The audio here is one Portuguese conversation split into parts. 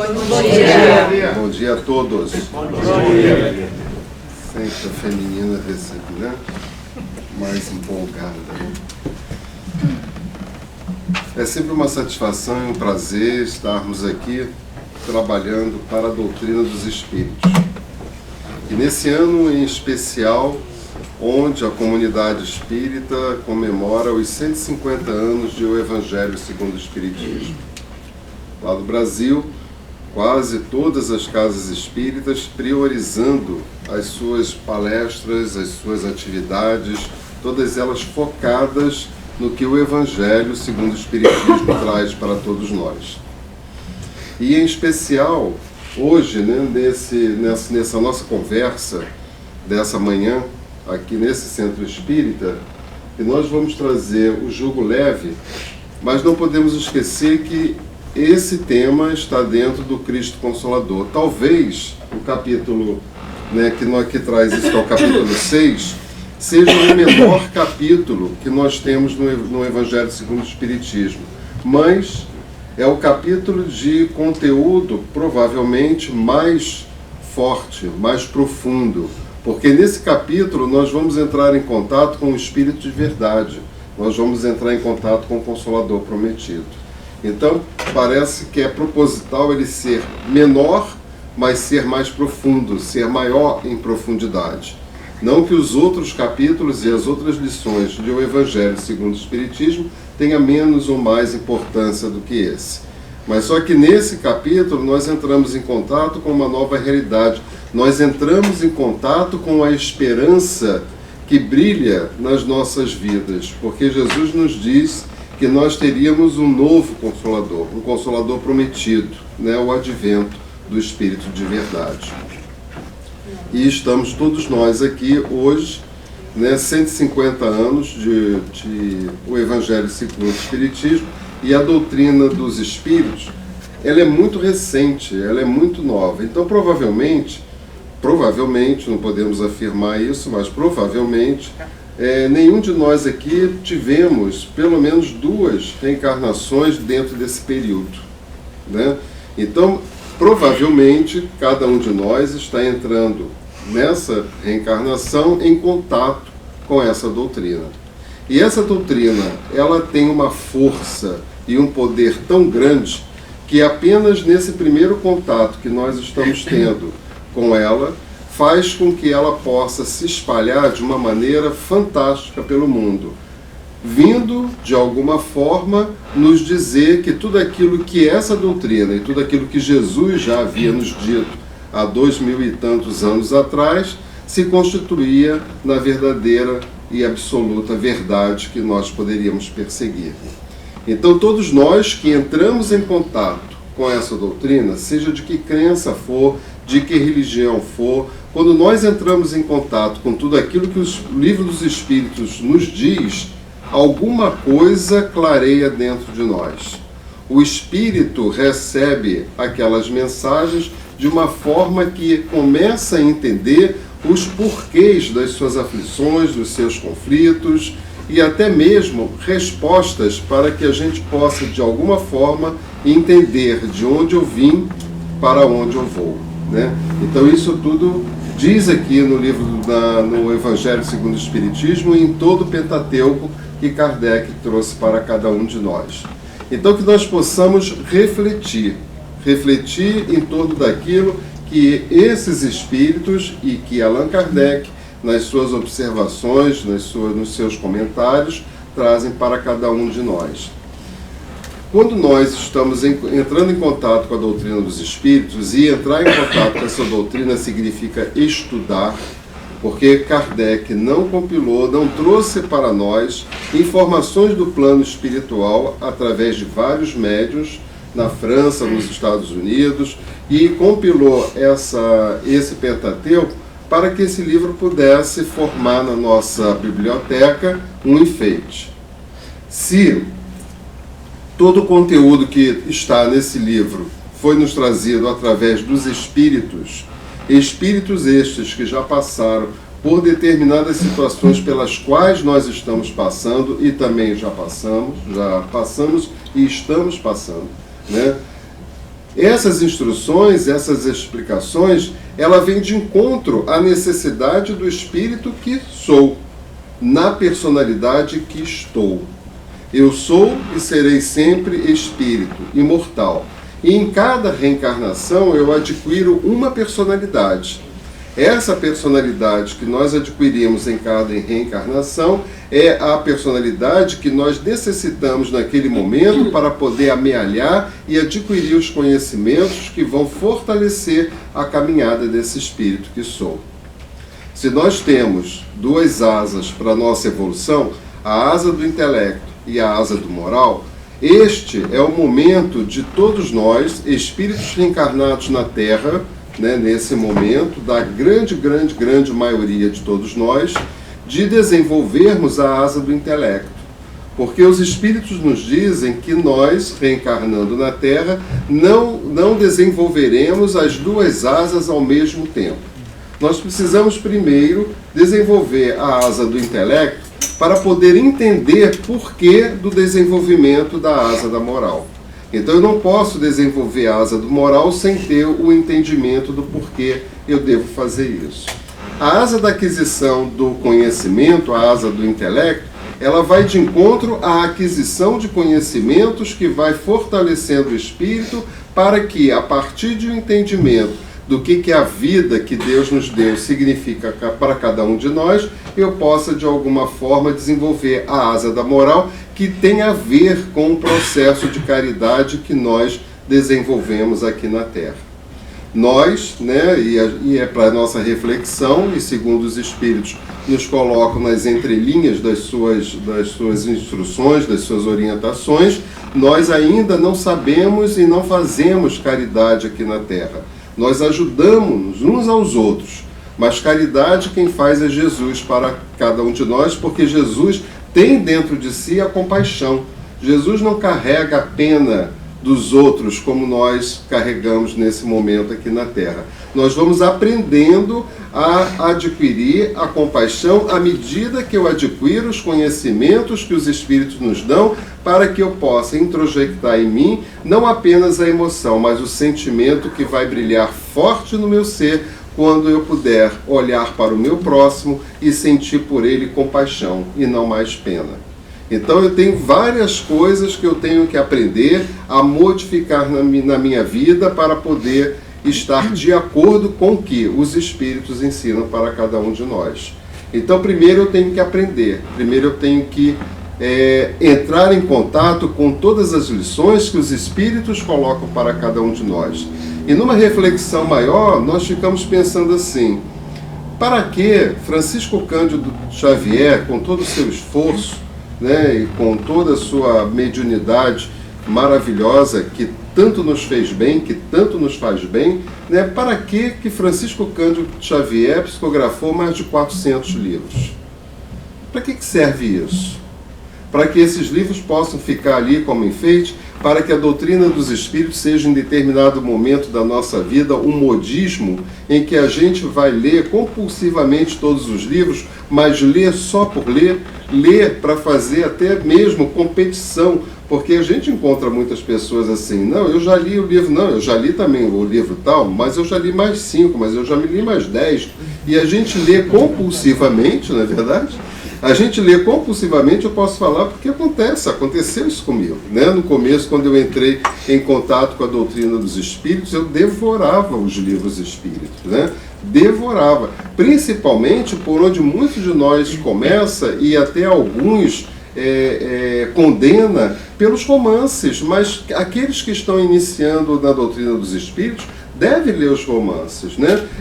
Bom dia. Bom dia a todos. Bom dia. Sempre a feminina recebe, né? Mais empolgada, né? É sempre uma satisfação e um prazer estarmos aqui trabalhando para a doutrina dos Espíritos. E nesse ano em especial, onde a comunidade espírita comemora os 150 anos de O Evangelho segundo o Espiritismo. Lá no Brasil, quase todas as casas espíritas priorizando as suas palestras, as suas atividades, todas elas focadas no que o Evangelho segundo o Espiritismo traz para todos nós. E em especial, hoje, né, nessa nossa conversa dessa manhã, aqui nesse centro espírita, que nós vamos trazer o jugo leve, mas não podemos esquecer que esse tema está dentro do Cristo Consolador. Talvez o capítulo, né, que traz isso, que é o capítulo 6, seja o menor capítulo que nós temos no Evangelho segundo o Espiritismo, mas é o capítulo de conteúdo provavelmente mais forte, mais profundo, porque nesse capítulo nós vamos entrar em contato com o Espírito de verdade, nós vamos entrar em contato com o Consolador prometido. Então, parece que é proposital ele ser menor, mas ser mais profundo, ser maior em profundidade. Não que os outros capítulos e as outras lições de O Evangelho segundo o Espiritismo tenham menos ou mais importância do que esse. Mas só que nesse capítulo nós entramos em contato com uma nova realidade. Nós entramos em contato com a esperança que brilha nas nossas vidas, porque Jesus nos diz que nós teríamos um novo Consolador, um Consolador prometido, né, o advento do Espírito de verdade. E estamos todos nós aqui hoje, né, 150 anos de o Evangelho segundo o Espiritismo, e a doutrina dos Espíritos, ela é muito recente, ela é muito nova. Então, provavelmente, não podemos afirmar isso, mas provavelmente, nenhum de nós aqui tivemos pelo menos 2 reencarnações dentro desse período, né? Então, provavelmente, cada um de nós está entrando nessa reencarnação em contato com essa doutrina. E essa doutrina, ela tem uma força e um poder tão grande que apenas nesse primeiro contato que nós estamos tendo com ela, faz com que ela possa se espalhar de uma maneira fantástica pelo mundo, vindo, de alguma forma, nos dizer que tudo aquilo que essa doutrina e tudo aquilo que Jesus já havia nos dito há 2000 e tantos anos atrás, se constituía na verdadeira e absoluta verdade que nós poderíamos perseguir. Então, todos nós que entramos em contato com essa doutrina, seja de que crença for, de que religião for, quando nós entramos em contato com tudo aquilo que o Livro dos Espíritos nos diz, alguma coisa clareia dentro de nós. O Espírito recebe aquelas mensagens de uma forma que começa a entender os porquês das suas aflições, dos seus conflitos e até mesmo respostas para que a gente possa, de alguma forma, entender de onde eu vim para onde eu vou, né? Então isso tudo diz aqui no livro no Evangelho segundo o Espiritismo e em todo o Pentateuco que Kardec trouxe para cada um de nós. Então que nós possamos refletir em torno daquilo que esses espíritos e que Allan Kardec, nas suas observações, nos seus comentários, trazem para cada um de nós. Quando nós estamos entrando em contato com a doutrina dos espíritos, e entrar em contato com essa doutrina significa estudar, porque Kardec não compilou, não trouxe para nós informações do plano espiritual através de vários médiuns, na França, nos Estados Unidos, e compilou esse Pentateuco para que esse livro pudesse formar na nossa biblioteca um enfeite. Se todo o conteúdo que está nesse livro foi nos trazido através dos espíritos estes que já passaram por determinadas situações pelas quais nós estamos passando e também já passamos e estamos passando, né? Essas instruções, essas explicações, ela vem de encontro à necessidade do espírito que sou, na personalidade que estou. Eu sou e serei sempre espírito, imortal. E em cada reencarnação eu adquiro uma personalidade. Essa personalidade que nós adquirimos em cada reencarnação é a personalidade que nós necessitamos naquele momento para poder amealhar e adquirir os conhecimentos que vão fortalecer a caminhada desse espírito que sou. Se nós temos duas asas para a nossa evolução, a asa do intelecto e a asa do moral, este é o momento de todos nós, espíritos reencarnados na Terra, nesse momento, da grande maioria de todos nós, de desenvolvermos a asa do intelecto. Porque os espíritos nos dizem que nós, reencarnando na Terra, não desenvolveremos as duas asas ao mesmo tempo. Nós precisamos primeiro desenvolver a asa do intelecto para poder entender porquê do desenvolvimento da asa da moral. Então eu não posso desenvolver a asa do moral sem ter o entendimento do porquê eu devo fazer isso. A asa da aquisição do conhecimento, a asa do intelecto, ela vai de encontro à aquisição de conhecimentos que vai fortalecendo o espírito para que, a partir de um entendimento do que a vida que Deus nos deu significa para cada um de nós, eu possa de alguma forma desenvolver a asa da moral que tem a ver com o processo de caridade que nós desenvolvemos aqui na Terra. Nós, e é para a nossa reflexão, e segundo os Espíritos nos colocam nas entrelinhas das suas instruções, das suas orientações, nós ainda não sabemos e não fazemos caridade aqui na Terra. Nós ajudamos uns aos outros, mas caridade quem faz é Jesus para cada um de nós, porque Jesus tem dentro de si a compaixão. Jesus não carrega a pena dos outros como nós carregamos nesse momento aqui na Terra. Nós vamos aprendendo a adquirir a compaixão à medida que eu adquiro os conhecimentos que os Espíritos nos dão para que eu possa introjectar em mim não apenas a emoção, mas o sentimento que vai brilhar forte no meu ser quando eu puder olhar para o meu próximo e sentir por ele compaixão e não mais pena. Então eu tenho várias coisas que eu tenho que aprender a modificar na minha vida para poder estar de acordo com o que os Espíritos ensinam para cada um de nós. Então primeiro eu tenho que aprender, primeiro eu tenho que entrar em contato com todas as lições que os Espíritos colocam para cada um de nós. E numa reflexão maior, nós ficamos pensando assim: para que Francisco Cândido Xavier, com todo o seu esforço, e com toda a sua mediunidade maravilhosa, que tanto nos fez bem, que tanto nos faz bem, para que Francisco Cândido Xavier psicografou mais de 400 livros? Para que serve isso? Para que esses livros possam ficar ali como enfeite, para que a doutrina dos Espíritos seja em determinado momento da nossa vida um modismo em que a gente vai ler compulsivamente todos os livros, mas ler só por ler para fazer até mesmo competição, porque a gente encontra muitas pessoas assim: não, eu já li o livro, não, eu já li também o livro tal, mas eu já li mais 5, mas eu já me li mais 10, e a gente lê compulsivamente, não é verdade? A gente lê compulsivamente, eu posso falar porque aconteceu isso comigo. No começo, quando eu entrei em contato com a doutrina dos Espíritos, eu devorava os livros espíritos, devorava, principalmente por onde muitos de nós começa e até alguns condena pelos romances, mas aqueles que estão iniciando na doutrina dos Espíritos deve ler os romances,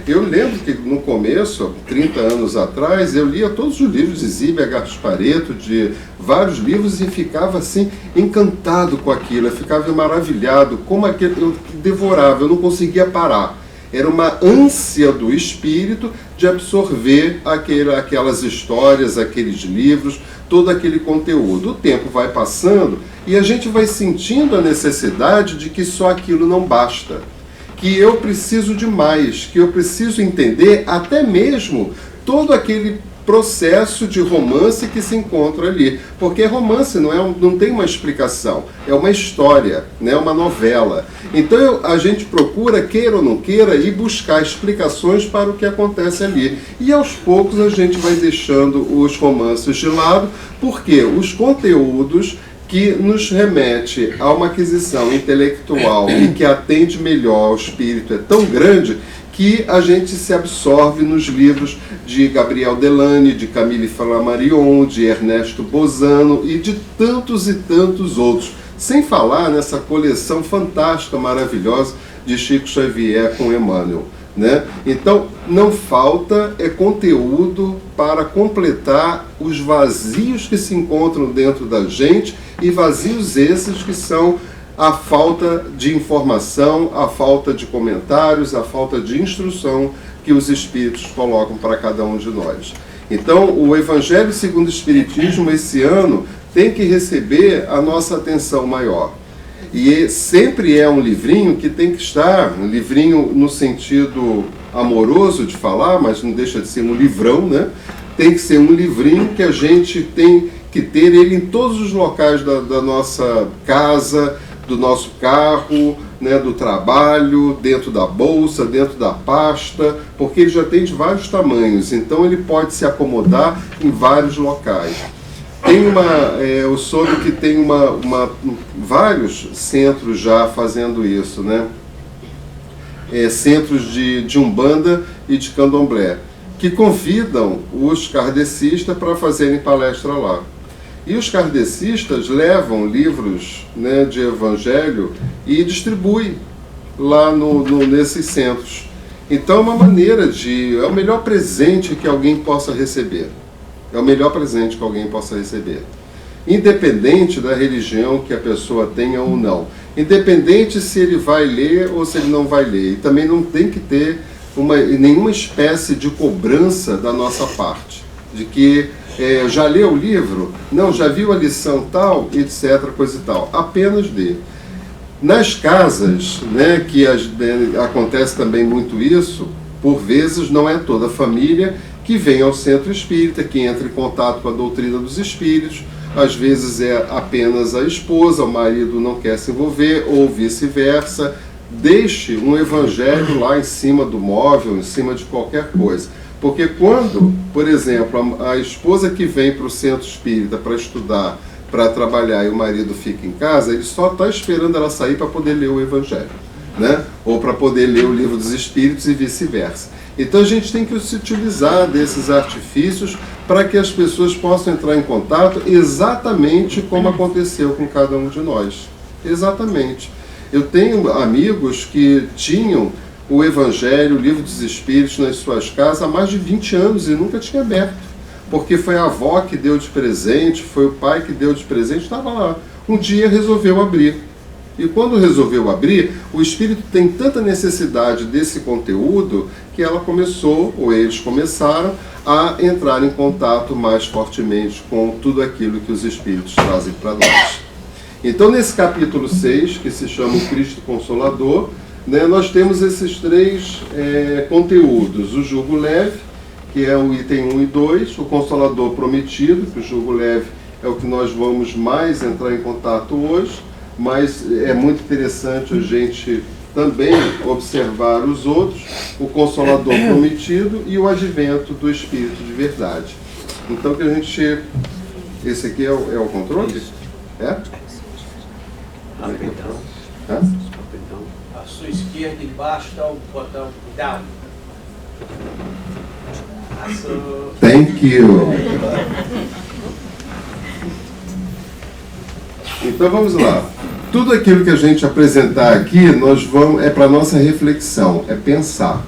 Eu lembro que no começo, 30 anos atrás, eu lia todos os livros de Zíbia Gasparetto, de vários livros, e ficava assim, encantado com aquilo, eu ficava maravilhado, como aquele, eu devorava, eu não conseguia parar. Era uma ânsia do espírito de absorver aquelas histórias, aqueles livros, todo aquele conteúdo. O tempo vai passando e a gente vai sentindo a necessidade de que só aquilo não basta, que eu preciso de mais, que eu preciso entender até mesmo todo aquele processo de romance que se encontra ali. Porque romance não tem uma explicação, é uma história, né? Uma novela. Então a gente procura, queira ou não queira, ir buscar explicações para o que acontece ali. E aos poucos a gente vai deixando os romances de lado, porque os conteúdos que nos remete a uma aquisição intelectual e que atende melhor ao espírito é tão grande que a gente se absorve nos livros de Gabriel Delany, de Camille Flammarion, de Ernesto Bozano e de tantos e tantos outros. Sem falar nessa coleção fantástica, maravilhosa de Chico Xavier com Emmanuel, né? Então, não falta conteúdo para completar os vazios que se encontram dentro da gente, e vazios esses que são a falta de informação, a falta de comentários, a falta de instrução que os Espíritos colocam para cada um de nós. Então, o Evangelho segundo o Espiritismo, esse ano, tem que receber a nossa atenção maior. E sempre é um livrinho que tem que estar, um livrinho no sentido amoroso de falar, mas não deixa de ser um livrão, né? Tem que ser um livrinho que a gente tem que ter ele em todos os locais da nossa casa, do nosso carro, né, do trabalho, dentro da bolsa, dentro da pasta, porque ele já tem de vários tamanhos, então ele pode se acomodar em vários locais. Tem eu soube que tem vários centros já fazendo isso, né? Centros de Umbanda e de Candomblé, que convidam os kardecistas para fazerem palestra lá. E os kardecistas levam livros, né, de evangelho e distribuem lá nesses centros. Então é uma maneira é o melhor presente que alguém possa receber. É o melhor presente que alguém possa receber. Independente da religião que a pessoa tenha ou não. Independente se ele vai ler ou se ele não vai ler. E também não tem que ter nenhuma espécie de cobrança da nossa parte. De que já leu o livro? Não, já viu a lição tal, etc, coisa e tal. Apenas dê. Nas casas, né, que acontece também muito isso, por vezes não é toda a família que vem ao centro espírita, que entra em contato com a doutrina dos espíritos. Às vezes é apenas a esposa, o marido não quer se envolver, ou vice-versa. Deixe um evangelho lá em cima do móvel, em cima de qualquer coisa. Porque quando, por exemplo, a esposa que vem para o centro espírita para estudar, para trabalhar, e o marido fica em casa, ele só está esperando ela sair para poder ler o Evangelho, né? Ou para poder ler o Livro dos Espíritos e vice-versa. Então a gente tem que se utilizar desses artifícios para que as pessoas possam entrar em contato exatamente como aconteceu com cada um de nós. Exatamente. Eu tenho amigos que tinham o Evangelho, o Livro dos Espíritos nas suas casas há mais de 20 anos e nunca tinha aberto. Porque foi a avó que deu de presente, foi o pai que deu de presente, estava lá. Um dia resolveu abrir. E quando resolveu abrir, o Espírito tem tanta necessidade desse conteúdo que ela começou, ou eles começaram, a entrar em contato mais fortemente com tudo aquilo que os Espíritos trazem para nós. Então, nesse capítulo 6, que se chama o Cristo Consolador, né, nós temos esses três conteúdos: o jugo leve, que é o item 1 e 2, o Consolador Prometido, que o jugo leve é o que nós vamos mais entrar em contato hoje, mas é muito interessante a gente também observar os outros, o Consolador Prometido e o Advento do Espírito de Verdade. Então que a gente... Esse aqui é o controle? É? Rapidão. À sua esquerda, embaixo, está o botão down. Thank you. Então vamos lá. Tudo aquilo que a gente apresentar aqui, é para nossa reflexão, é pensar,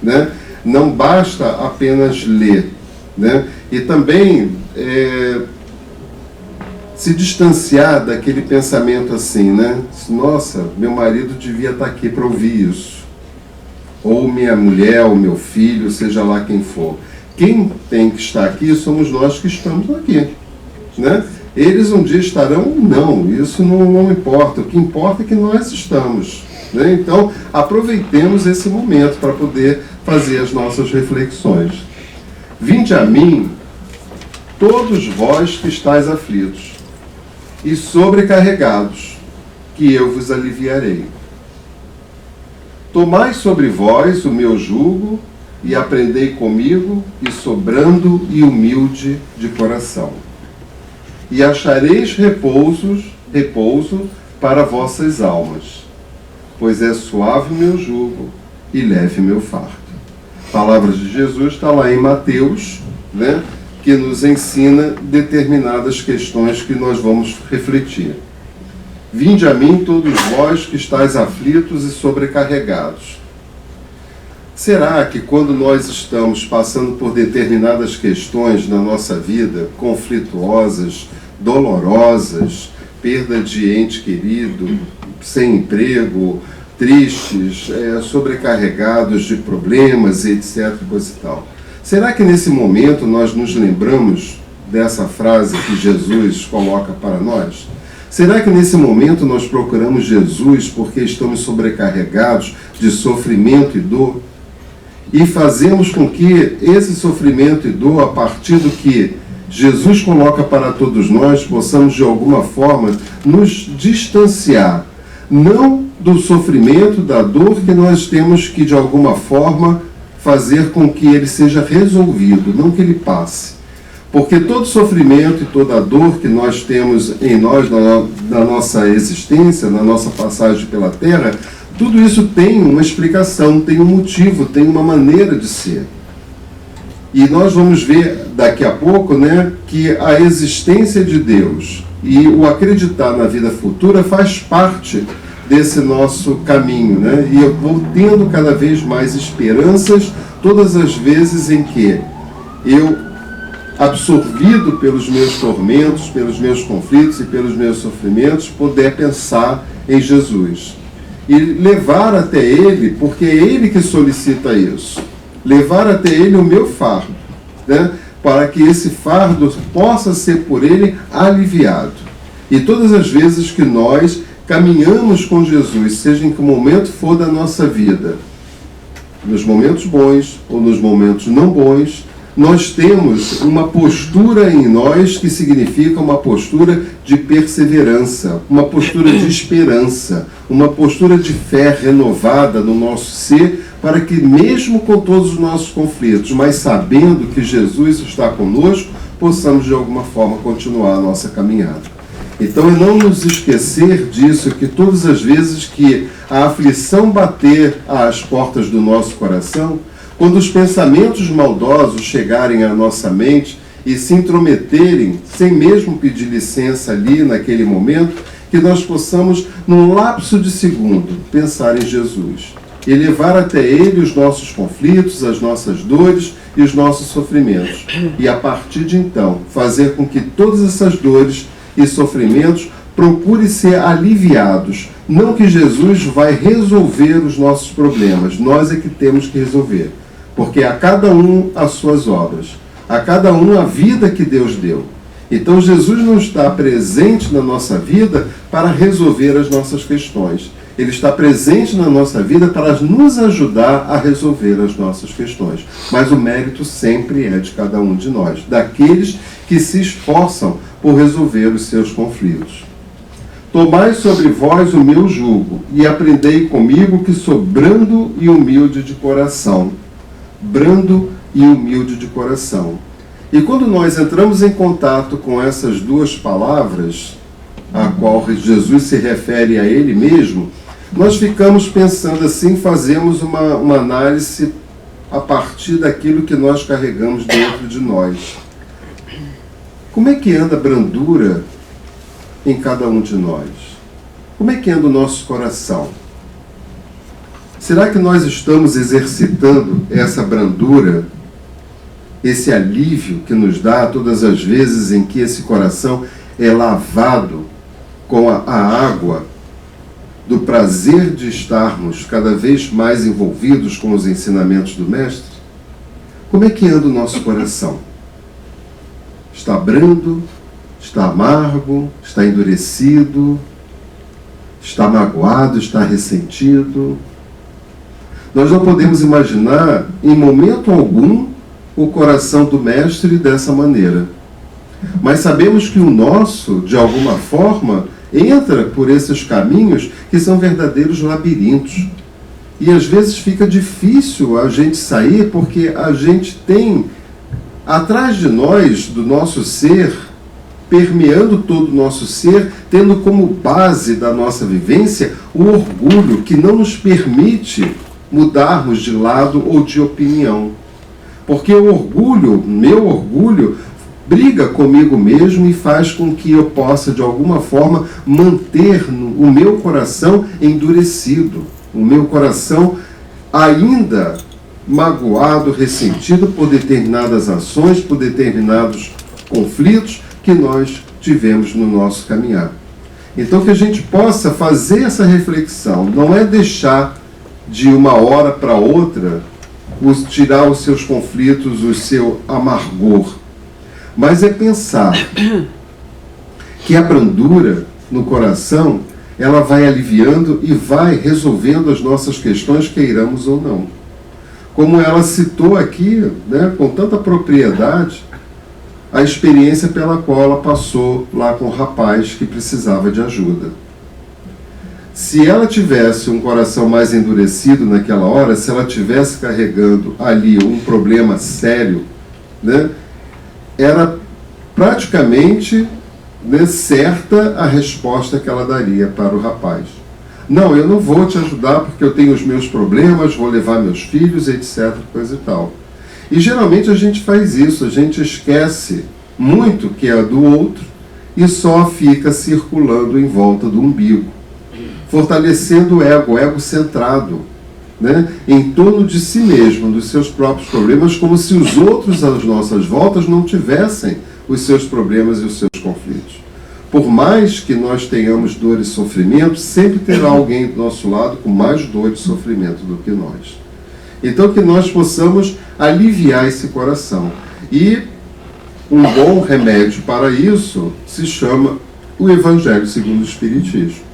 né? Não basta apenas ler, né? E também se distanciar daquele pensamento assim, né? Nossa, meu marido devia estar aqui para ouvir isso. Ou minha mulher, ou meu filho, seja lá quem for. Quem tem que estar aqui somos nós que estamos aqui, né? Eles um dia estarão? Não, isso não importa. O que importa é que nós estamos, né? Então, aproveitemos esse momento para poder fazer as nossas reflexões. Vinde a mim, todos vós que estáis aflitos e sobrecarregados, que eu vos aliviarei. Tomai sobre vós o meu jugo e aprendei comigo, que sou brando e humilde de coração. E achareis repouso para vossas almas, pois é suave o meu jugo e leve o meu fardo. Palavras de Jesus está lá em Mateus, né, que nos ensina determinadas questões que nós vamos refletir. Vinde a mim todos vós que estáis aflitos e sobrecarregados. Será que quando nós estamos passando por determinadas questões na nossa vida, conflituosas, dolorosas, perda de ente querido, sem emprego, tristes, sobrecarregados de problemas, etc, coisa e tal, será que nesse momento nós nos lembramos dessa frase que Jesus coloca para nós? Será que nesse momento nós procuramos Jesus porque estamos sobrecarregados de sofrimento e dor? E fazemos com que esse sofrimento e dor, a partir do que Jesus coloca para todos nós, possamos de alguma forma nos distanciar, não do sofrimento, da dor, que nós temos que de alguma forma fazer com que ele seja resolvido, não que ele passe. Porque todo sofrimento e toda dor que nós temos em nós, na nossa existência, na nossa passagem pela Terra, tudo isso tem uma explicação, tem um motivo, tem uma maneira de ser. E nós vamos ver daqui a pouco, né, que a existência de Deus e o acreditar na vida futura faz parte desse nosso caminho, né? E eu vou tendo cada vez mais esperanças todas as vezes em que eu, absorvido pelos meus tormentos, pelos meus conflitos e pelos meus sofrimentos, puder pensar em Jesus e levar até Ele, porque é Ele que solicita isso, levar até Ele o meu fardo, né? Para que esse fardo possa ser por Ele aliviado. E todas as vezes que nós caminhamos com Jesus, seja em que momento for da nossa vida, nos momentos bons ou nos momentos não bons, nós temos uma postura em nós que significa uma postura de perseverança, uma postura de esperança, uma postura de fé renovada no nosso ser, para que mesmo com todos os nossos conflitos, mas sabendo que Jesus está conosco, possamos de alguma forma continuar a nossa caminhada. Então, não nos esquecer disso, que todas as vezes que a aflição bater às portas do nosso coração, quando os pensamentos maldosos chegarem à nossa mente e se intrometerem, sem mesmo pedir licença ali naquele momento, que nós possamos, num lapso de segundo, pensar em Jesus e levar até Ele os nossos conflitos, as nossas dores e os nossos sofrimentos. E a partir de então, fazer com que todas essas dores e sofrimentos procurem ser aliviados. Não que Jesus vai resolver os nossos problemas, nós é que temos que resolver. Porque a cada um as suas obras, a cada um a vida que Deus deu. Então Jesus não está presente na nossa vida para resolver as nossas questões. Ele está presente na nossa vida para nos ajudar a resolver as nossas questões. Mas o mérito sempre é de cada um de nós, daqueles que se esforçam por resolver os seus conflitos. Tomai sobre vós o meu jugo e aprendei comigo, que sou brando e humilde de coração. Brando e humilde de coração. E quando nós entramos em contato com essas duas palavras, a qual Jesus se refere a Ele mesmo, nós ficamos pensando assim, fazemos uma análise a partir daquilo que nós carregamos dentro de nós. Como é que anda a brandura em cada um de nós? Como é que anda o nosso coração? Será que nós estamos exercitando essa brandura, esse alívio que nos dá todas as vezes em que esse coração é lavado com a água do prazer de estarmos cada vez mais envolvidos com os ensinamentos do Mestre? Como é que anda o nosso coração? Está brando? Está amargo? Está endurecido? Está magoado? Está ressentido? Nós não podemos imaginar, em momento algum, o coração do Mestre dessa maneira. Mas sabemos que o nosso, de alguma forma, entra por esses caminhos que são verdadeiros labirintos. E às vezes fica difícil a gente sair porque a gente tem atrás de nós, do nosso ser, permeando todo o nosso ser, tendo como base da nossa vivência o orgulho que não nos permite mudarmos de lado ou de opinião. Porque o orgulho, meu orgulho, briga comigo mesmo e faz com que eu possa, de alguma forma, manter o meu coração endurecido, o meu coração ainda magoado, ressentido por determinadas ações, por determinados conflitos que nós tivemos no nosso caminhar. Então que a gente possa fazer essa reflexão, não é deixar de uma hora para outra tirar os seus conflitos, o seu amargor, mas é pensar que a brandura no coração, ela vai aliviando e vai resolvendo as nossas questões, queiramos ou não. Como ela citou aqui, né, com tanta propriedade, a experiência pela qual ela passou lá com o rapaz que precisava de ajuda. Se ela tivesse um coração mais endurecido naquela hora, se ela tivesse carregando ali um problema sério, né, era praticamente, né, certa a resposta que ela daria para o rapaz. Não, eu não vou te ajudar porque eu tenho os meus problemas, vou levar meus filhos, etc, coisa e tal. E geralmente a gente faz isso, a gente esquece muito que é do outro e só fica circulando em volta do umbigo, fortalecendo o ego centrado, né, em torno de si mesmo, dos seus próprios problemas, como se os outros às nossas voltas não tivessem os seus problemas e os seus conflitos. Por mais que nós tenhamos dor e sofrimento, sempre terá alguém do nosso lado com mais dor e sofrimento do que nós. Então que nós possamos aliviar esse coração. E um bom remédio para isso se chama o Evangelho segundo o Espiritismo.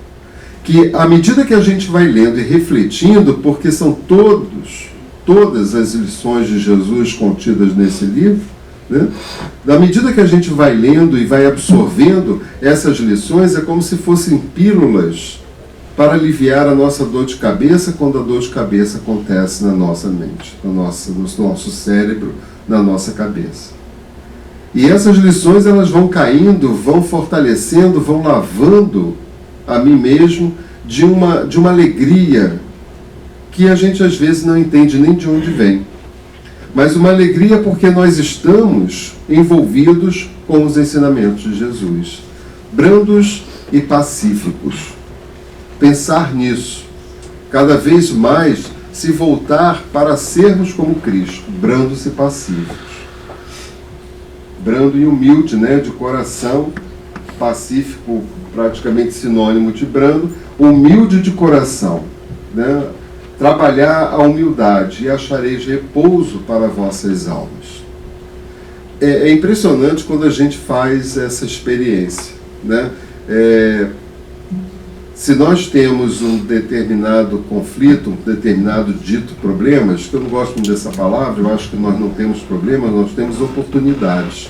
Que à medida que a gente vai lendo e refletindo, porque são todas as lições de Jesus contidas nesse livro, né? Na medida que a gente vai lendo e vai absorvendo essas lições, é como se fossem pílulas para aliviar a nossa dor de cabeça quando a dor de cabeça acontece na nossa mente, no nosso cérebro, na nossa cabeça. E essas lições, elas vão caindo, vão fortalecendo, vão lavando a mim mesmo de uma alegria que a gente às vezes não entende nem de onde vem. Mas uma alegria porque nós estamos envolvidos com os ensinamentos de Jesus, brandos e pacíficos. Pensar nisso, cada vez mais se voltar para sermos como Cristo, brandos e pacíficos. Brando e humilde, né, de coração, pacífico, praticamente sinônimo de brando, humilde de coração, né? Trabalhar a humildade e achareis repouso para vossas almas. É impressionante quando a gente faz essa experiência, né? Se nós temos um determinado conflito, um determinado dito problemas, que eu não gosto muito dessa palavra, eu acho que nós não temos problemas, nós temos oportunidades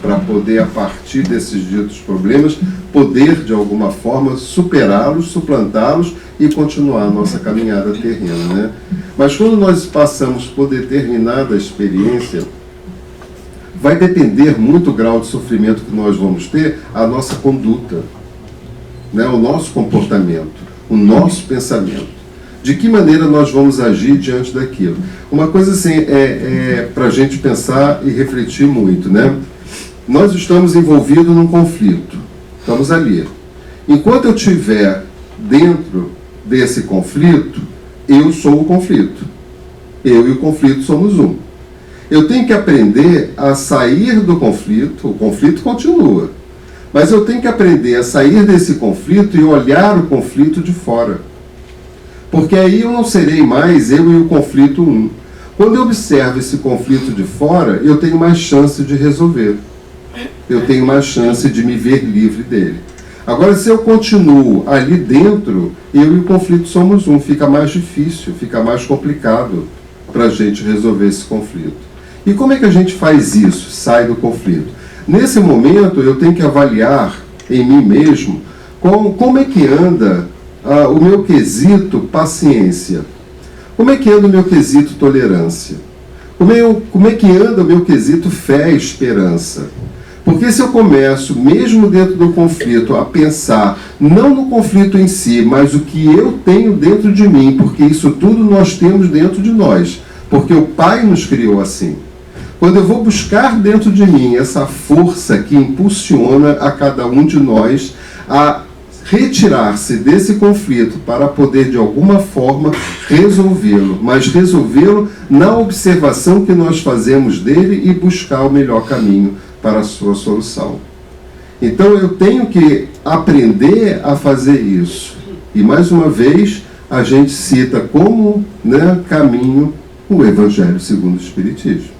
para poder, a partir desses ditos problemas, poder, de alguma forma, superá-los, suplantá-los e continuar a nossa caminhada terrena, né? Mas quando nós passamos por determinada experiência, vai depender muito o grau de sofrimento que nós vamos ter, a nossa conduta, né? O nosso comportamento, o nosso pensamento. De que maneira nós vamos agir diante daquilo? Uma coisa assim, para a gente pensar e refletir muito, né? Nós estamos envolvidos num conflito, estamos ali. Enquanto eu estiver dentro desse conflito, eu sou o conflito. Eu e o conflito somos um. Eu tenho que aprender a sair do conflito, o conflito continua, mas eu tenho que aprender a sair desse conflito e olhar o conflito de fora. Porque aí eu não serei mais eu e o conflito um. Quando eu observo esse conflito de fora, eu tenho mais chance de resolver. Eu tenho mais chance de me ver livre dele. Agora, se eu continuo ali dentro, eu e o conflito somos um. Fica mais difícil, fica mais complicado para a gente resolver esse conflito. E como é que a gente faz isso? Sai do conflito. Nesse momento, eu tenho que avaliar em mim mesmo como é que anda o meu quesito paciência. Como é que anda o meu quesito tolerância? Como é que anda o meu quesito fé e esperança? Porque se eu começo, mesmo dentro do conflito, a pensar não no conflito em si, mas o que eu tenho dentro de mim, porque isso tudo nós temos dentro de nós, porque o Pai nos criou assim. Quando eu vou buscar dentro de mim essa força que impulsiona a cada um de nós a retirar-se desse conflito para poder de alguma forma resolvê-lo, mas resolvê-lo na observação que nós fazemos dele e buscar o melhor caminho para a sua solução. Então eu tenho que aprender a fazer isso. E mais uma vez a gente cita como caminho o Evangelho segundo o Espiritismo,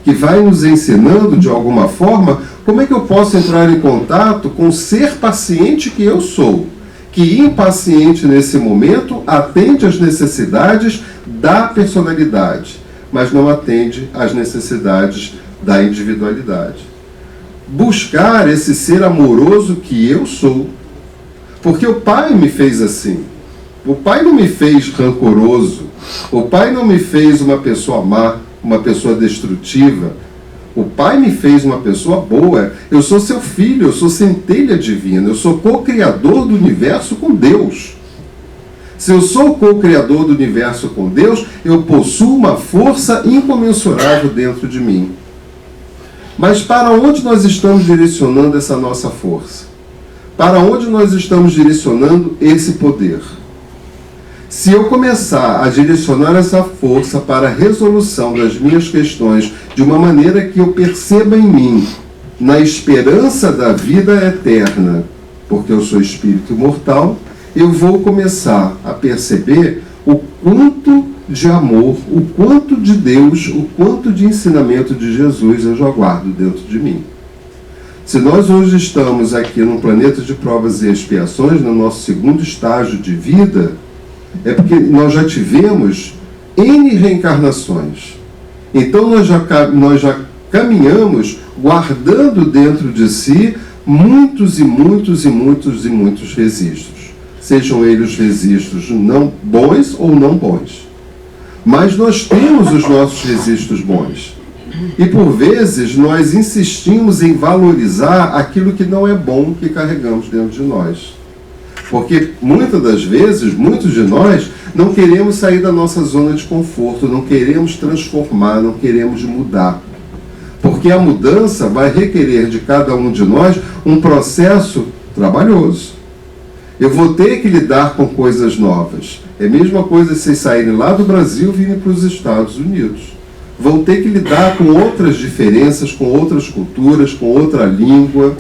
que vai nos ensinando de alguma forma como é que eu posso entrar em contato com o ser paciente que eu sou, que impaciente nesse momento atende às necessidades da personalidade, mas não atende às necessidades da individualidade. Buscar esse ser amoroso que eu sou, porque o Pai me fez assim. O Pai não me fez rancoroso, o Pai não me fez uma pessoa má, uma pessoa destrutiva. O Pai me fez uma pessoa boa. Eu sou seu filho, eu sou centelha divina, eu sou co-criador do universo com Deus. Se eu sou co-criador do universo com Deus, eu possuo uma força incomensurável dentro de mim. Mas para onde nós estamos direcionando essa nossa força? Para onde nós estamos direcionando esse poder? Se eu começar a direcionar essa força para a resolução das minhas questões de uma maneira que eu perceba em mim, na esperança da vida eterna, porque eu sou espírito imortal, eu vou começar a perceber o quanto de amor, o quanto de Deus, o quanto de ensinamento de Jesus eu já guardo dentro de mim. Se nós hoje estamos aqui num planeta de provas e expiações, no nosso segundo estágio de vida, é porque nós já tivemos N reencarnações. Então nós já caminhamos guardando dentro de si muitos e muitos e muitos e muitos registros. Sejam eles registros não bons ou não bons. Mas nós temos os nossos registros bons. E por vezes nós insistimos em valorizar aquilo que não é bom que carregamos dentro de nós. Porque muitas das vezes, muitos de nós não queremos sair da nossa zona de conforto, não queremos transformar, não queremos mudar. Porque a mudança vai requerer de cada um de nós um processo trabalhoso. Eu vou ter que lidar com coisas novas. É a mesma coisa vocês saírem lá do Brasil e virem para os Estados Unidos. Vão ter que lidar com outras diferenças, com outras culturas, com outra língua.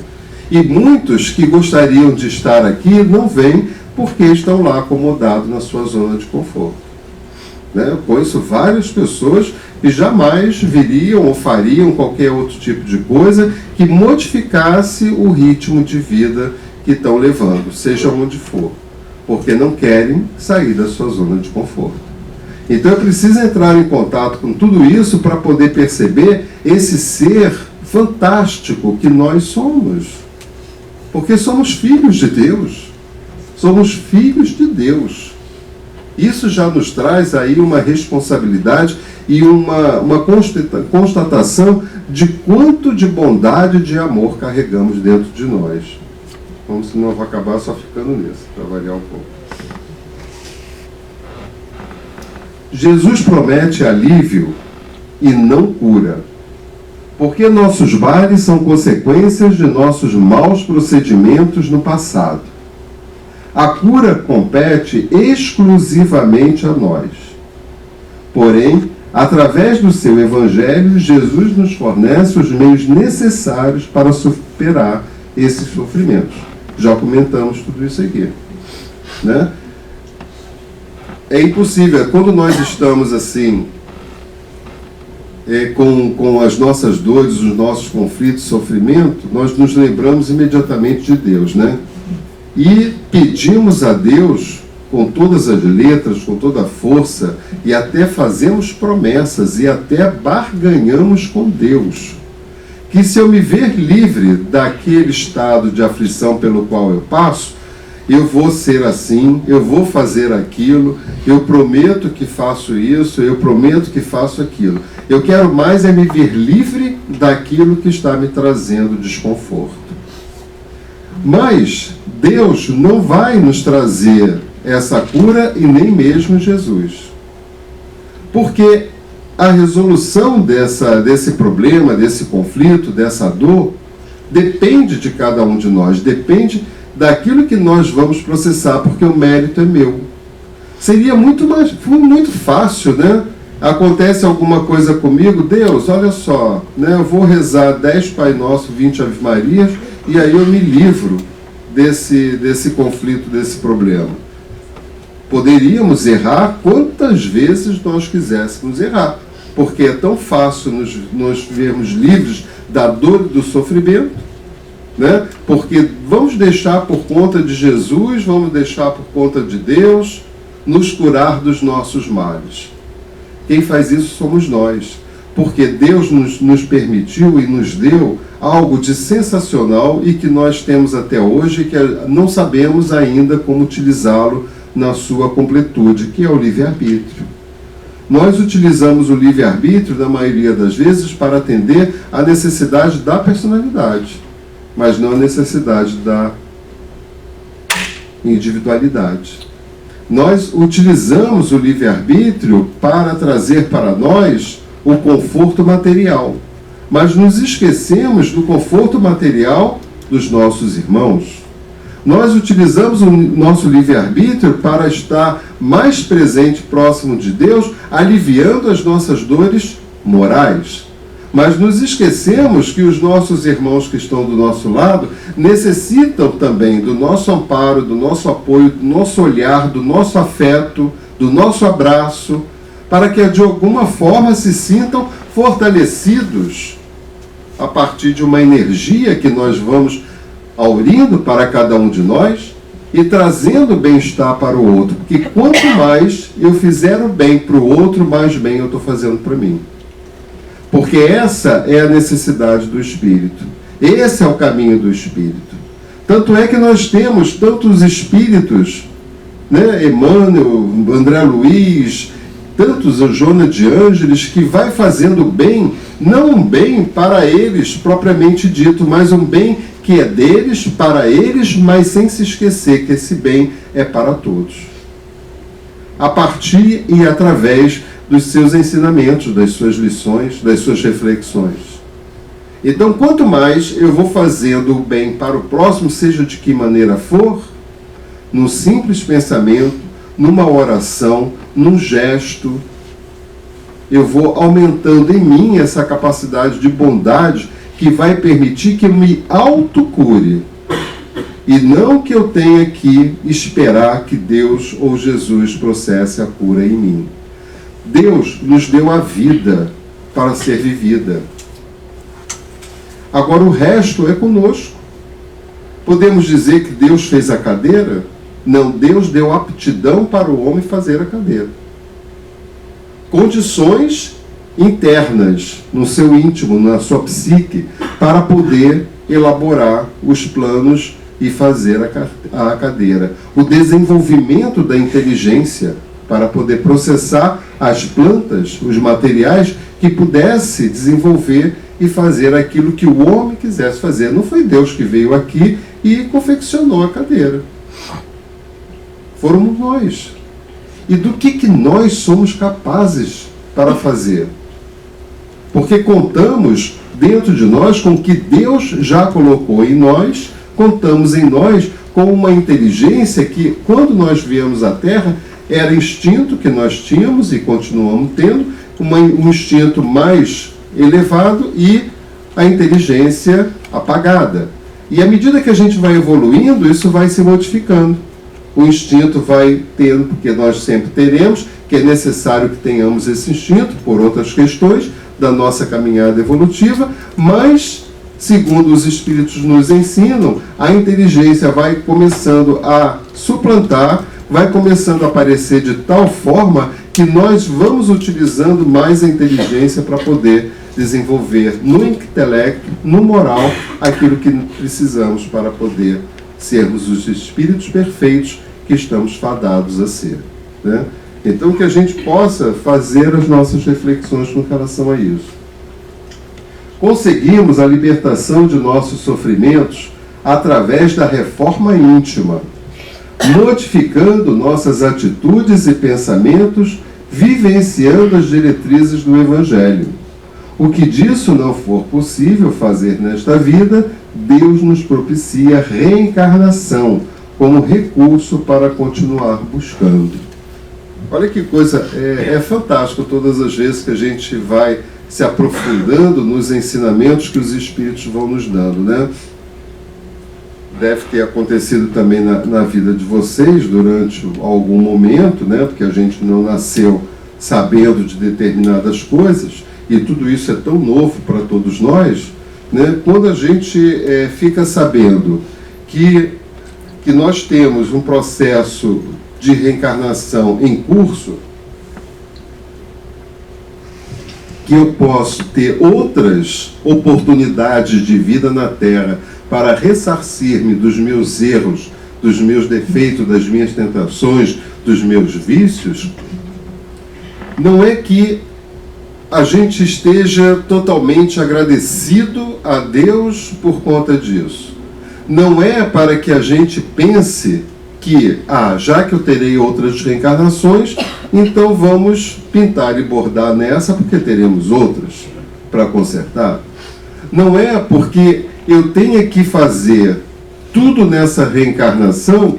E muitos que gostariam de estar aqui não vêm porque estão lá acomodados na sua zona de conforto. Eu conheço várias pessoas que jamais viriam ou fariam qualquer outro tipo de coisa que modificasse o ritmo de vida que estão levando, seja onde for, porque não querem sair da sua zona de conforto. Então eu preciso entrar em contato com tudo isso para poder perceber esse ser fantástico que nós somos. Porque somos filhos de Deus. Somos filhos de Deus. Isso já nos traz aí uma responsabilidade e uma constatação de quanto de bondade e de amor carregamos dentro de nós. Vamos, senão eu vou acabar só ficando nisso, para variar um pouco. Jesus promete alívio e não cura. Porque nossos males são consequências de nossos maus procedimentos no passado. A cura compete exclusivamente a nós. Porém, através do seu Evangelho, Jesus nos fornece os meios necessários para superar esses sofrimentos. Já comentamos tudo isso aqui. É impossível, quando nós estamos assim, com as nossas dores, os nossos conflitos, sofrimento, nós nos lembramos imediatamente de Deus, E pedimos a Deus com todas as letras, com toda a força, e até fazemos promessas, e até barganhamos com Deus, que se eu me ver livre daquele estado de aflição pelo qual eu passo, eu vou ser assim, eu vou fazer aquilo, eu prometo que faço isso, eu prometo que faço aquilo. Eu quero mais é me ver livre daquilo que está me trazendo desconforto. Mas Deus não vai nos trazer essa cura e nem mesmo Jesus. Porque a resolução desse problema, desse conflito, dessa dor, depende de cada um de nós, depende daquilo que nós vamos processar, porque o mérito é meu. Seria muito fácil, né? Acontece alguma coisa comigo, Deus, olha só, né? Eu vou rezar 10 Pai Nosso, 20 Ave Marias, e aí eu me livro desse conflito, desse problema. Poderíamos errar quantas vezes nós quiséssemos errar, porque é tão fácil nos vermos livres da dor e do sofrimento, né? Porque vamos deixar por conta de Jesus, vamos deixar por conta de Deus nos curar dos nossos males. Quem faz isso somos nós, porque Deus nos permitiu e nos deu algo de sensacional e que nós temos até hoje, que não sabemos ainda como utilizá-lo na sua completude, que é o livre-arbítrio. Nós utilizamos o livre-arbítrio, na maioria das vezes, para atender à necessidade da personalidade, mas não a necessidade da individualidade. Nós utilizamos o livre-arbítrio para trazer para nós o conforto material, mas nos esquecemos do conforto material dos nossos irmãos. Nós utilizamos o nosso livre-arbítrio para estar mais presente, próximo de Deus, aliviando as nossas dores morais. Mas nos esquecemos que os nossos irmãos que estão do nosso lado necessitam também do nosso amparo, do nosso apoio, do nosso olhar, do nosso afeto, do nosso abraço, para que de alguma forma se sintam fortalecidos a partir de uma energia que nós vamos aurindo para cada um de nós e trazendo bem-estar para o outro. Porque quanto mais eu fizer o bem para o outro, mais bem eu estou fazendo para mim. Porque essa é a necessidade do Espírito. Esse é o caminho do Espírito. Tanto é que nós temos tantos espíritos, né? Emmanuel, André Luiz, tantos, o Joana de Ângeles, que vai fazendo bem, não um bem para eles propriamente dito, mas um bem que é deles, para eles, mas sem se esquecer que esse bem é para todos. A partir e através dos seus ensinamentos, das suas lições, das suas reflexões. Então, quanto mais eu vou fazendo o bem para o próximo, seja de que maneira for, num simples pensamento, numa oração, num gesto, eu vou aumentando em mim essa capacidade de bondade que vai permitir que eu me autocure. E não que eu tenha que esperar que Deus ou Jesus processe a cura em mim. Deus nos deu a vida para ser vivida. Agora o resto é conosco. Podemos dizer que Deus fez a cadeira? Não, Deus deu aptidão para o homem fazer a cadeira. Condições internas, no seu íntimo, na sua psique, para poder elaborar os planos e fazer a cadeira. O desenvolvimento da inteligência para poder processar as plantas, os materiais, que pudesse desenvolver e fazer aquilo que o homem quisesse fazer. Não foi Deus que veio aqui e confeccionou a cadeira. Fomos nós. E do que nós somos capazes para fazer? Porque contamos dentro de nós com o que Deus já colocou em nós, contamos em nós com uma inteligência que, quando nós viemos à Terra, era instinto que nós tínhamos e continuamos tendo, um instinto mais elevado e a inteligência apagada. E à medida que a gente vai evoluindo, isso vai se modificando. O instinto vai tendo, porque nós sempre teremos, que é necessário que tenhamos esse instinto, por outras questões da nossa caminhada evolutiva, mas, segundo os Espíritos nos ensinam, a inteligência vai começando a suplantar, vai começando a aparecer de tal forma que nós vamos utilizando mais a inteligência para poder desenvolver no intelecto, no moral, aquilo que precisamos para poder sermos os espíritos perfeitos que estamos fadados a ser, né? Então, que a gente possa fazer as nossas reflexões com relação a isso. Conseguimos a libertação de nossos sofrimentos através da reforma íntima, modificando nossas atitudes e pensamentos, vivenciando as diretrizes do Evangelho. O que disso não for possível fazer nesta vida, Deus nos propicia a reencarnação como recurso para continuar buscando. Olha que coisa, é fantástico todas as vezes que a gente vai se aprofundando nos ensinamentos que os Espíritos vão nos dando, né? Deve ter acontecido também na vida de vocês durante algum momento, né? Porque a gente não nasceu sabendo de determinadas coisas, e tudo isso é tão novo para todos nós, né? Quando a gente fica sabendo que nós temos um processo de reencarnação em curso, que eu posso ter outras oportunidades de vida na Terra para ressarcir-me dos meus erros, dos meus defeitos, das minhas tentações, dos meus vícios, não é que a gente esteja totalmente agradecido a Deus por conta disso. Não é para que a gente pense que, já que eu terei outras reencarnações, então vamos pintar e bordar nessa porque teremos outras para consertar. Não é porque eu tenha que fazer tudo nessa reencarnação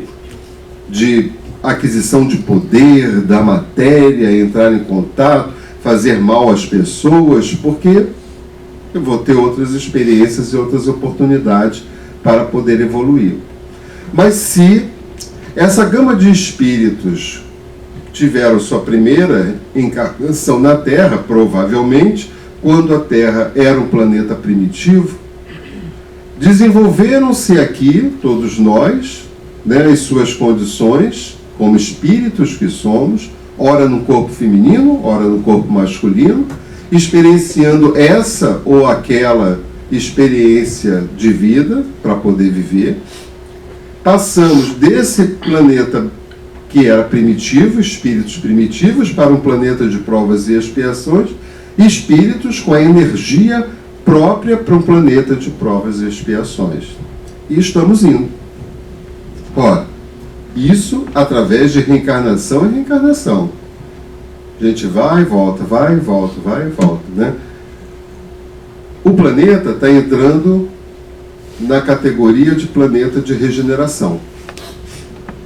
de aquisição de poder, da matéria, entrar em contato, fazer mal às pessoas, porque eu vou ter outras experiências e outras oportunidades para poder evoluir. Mas se essa gama de espíritos tiveram sua primeira encarnação na Terra, provavelmente, quando a Terra era um planeta primitivo, desenvolveram-se aqui, todos nós, né, as suas condições, como espíritos que somos, ora no corpo feminino, ora no corpo masculino, experienciando essa ou aquela experiência de vida para poder viver. Passamos desse planeta que era primitivo, espíritos primitivos, para um planeta de provas e expiações, espíritos com a energia própria para um planeta de provas e expiações. E estamos indo. Ora, isso através de reencarnação e reencarnação. A gente vai e volta, vai e volta, vai e volta, né? O planeta está entrando na categoria de planeta de regeneração.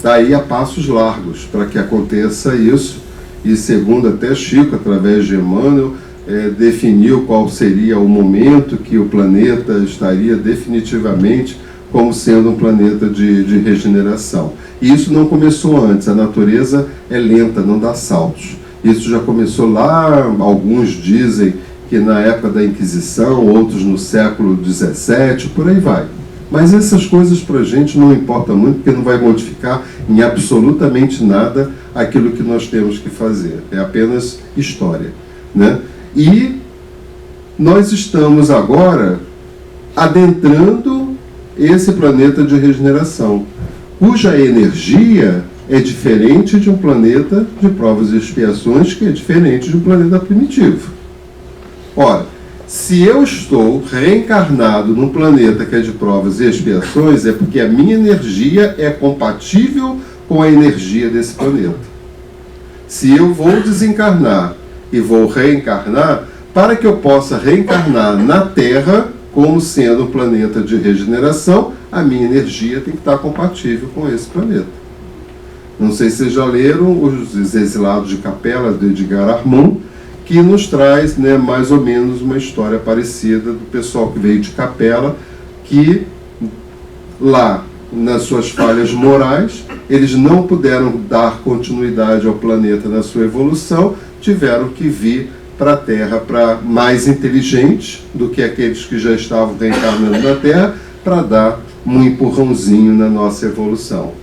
Daí a passos largos para que aconteça isso, e segundo até Chico, através de Emmanuel, definiu qual seria o momento que o planeta estaria definitivamente como sendo um planeta de regeneração. E isso não começou antes, a natureza é lenta, não dá saltos. Isso já começou lá, alguns dizem que na época da Inquisição, outros no século XVII, por aí vai. Mas essas coisas para a gente não importa muito, porque não vai modificar em absolutamente nada aquilo que nós temos que fazer. É apenas história, né? E nós estamos agora adentrando esse planeta de regeneração, cuja energia é diferente de um planeta de provas e expiações, que é diferente de um planeta primitivo. Ora, se eu estou reencarnado num planeta que é de provas e expiações, é porque a minha energia é compatível com a energia desse planeta. Se eu vou desencarnar e vou reencarnar, para que eu possa reencarnar na Terra como sendo um planeta de regeneração, a minha energia tem que estar compatível com esse planeta. Não sei se vocês já leram Os Exilados de Capela, de Edgar Armand, que nos traz, né, mais ou menos uma história parecida do pessoal que veio de Capela, que lá, nas suas falhas morais, eles não puderam dar continuidade ao planeta na sua evolução, tiveram que vir para a Terra para mais inteligentes do que aqueles que já estavam reencarnando na Terra, para dar um empurrãozinho na nossa evolução.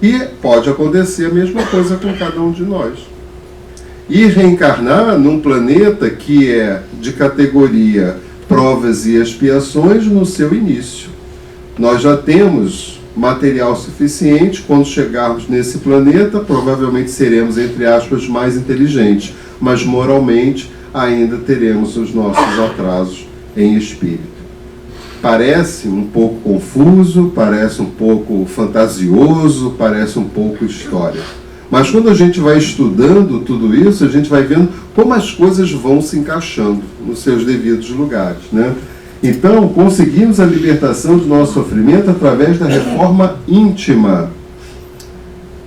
E pode acontecer a mesma coisa com cada um de nós. e reencarnar num planeta que é de categoria provas e expiações no seu início. Nós já temos material suficiente. Quando chegarmos nesse planeta, provavelmente seremos, entre aspas, mais inteligentes, mas moralmente ainda teremos os nossos atrasos em espírito. Parece um pouco confuso, parece um pouco fantasioso, parece um pouco história. Mas quando a gente vai estudando tudo isso, a gente vai vendo como as coisas vão se encaixando nos seus devidos lugares, né? Então, conseguimos a libertação do nosso sofrimento através da reforma íntima.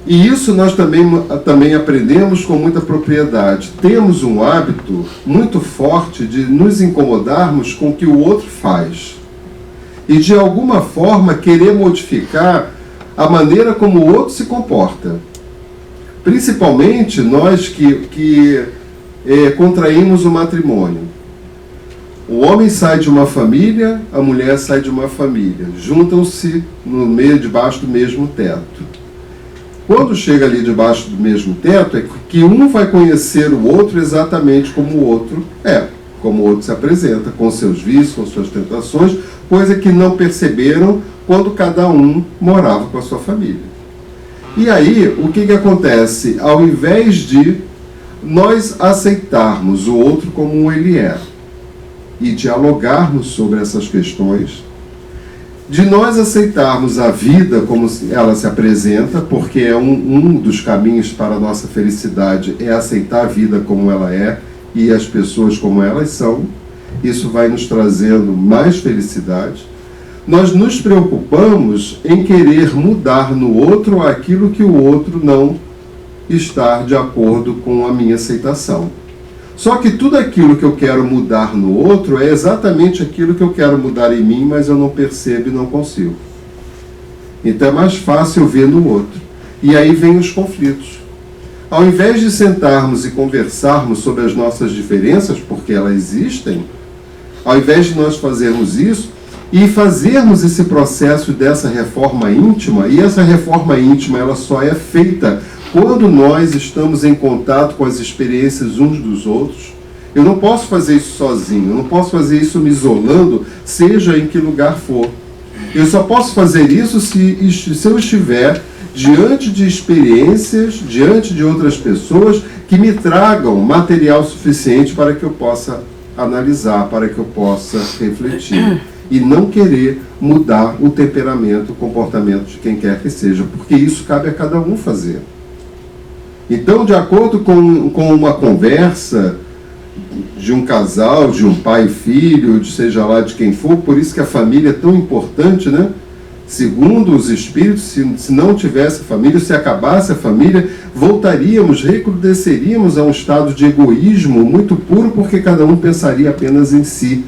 E isso nós também aprendemos com muita propriedade. Temos um hábito muito forte de nos incomodarmos com o que o outro faz. E, de alguma forma, querer modificar a maneira como o outro se comporta. Principalmente nós que contraímos o matrimônio. O homem sai de uma família, a mulher sai de uma família. Juntam-se debaixo do mesmo teto. Quando chega ali debaixo do mesmo teto, é que um vai conhecer o outro exatamente como o outro é. Como o outro se apresenta, com seus vícios, com suas tentações, coisa que não perceberam quando cada um morava com a sua família. E aí, o que acontece? Ao invés de nós aceitarmos o outro como ele é, e dialogarmos sobre essas questões, de nós aceitarmos a vida como ela se apresenta, porque é um dos caminhos para a nossa felicidade, é aceitar a vida como ela é e as pessoas como elas são. Isso vai nos trazendo mais felicidade. Nós nos preocupamos em querer mudar no outro aquilo que o outro não está de acordo com a minha aceitação. Só que tudo aquilo que eu quero mudar no outro é exatamente aquilo que eu quero mudar em mim, mas eu não percebo e não consigo. Então é mais fácil ver no outro. E aí vem os conflitos. Ao invés de sentarmos e conversarmos sobre as nossas diferenças, porque elas existem, ao invés de nós fazermos isso e fazermos esse processo dessa reforma íntima, e essa reforma íntima ela só é feita quando nós estamos em contato com as experiências uns dos outros. Eu não posso fazer isso sozinho, eu não posso fazer isso me isolando, seja em que lugar for. Eu só posso fazer isso se eu estiver diante de experiências, diante de outras pessoas que me tragam material suficiente para que eu possa analisar, para que eu possa refletir. E não querer mudar o temperamento, o comportamento de quem quer que seja, porque isso cabe a cada um fazer. Então, de acordo com uma conversa de um casal, de um pai e filho, de seja lá de quem for, por isso que a família é tão importante, né? Segundo os espíritos, se não tivesse família, se acabasse a família, recrudesceríamos a um estado de egoísmo muito puro, porque cada um pensaria apenas em si.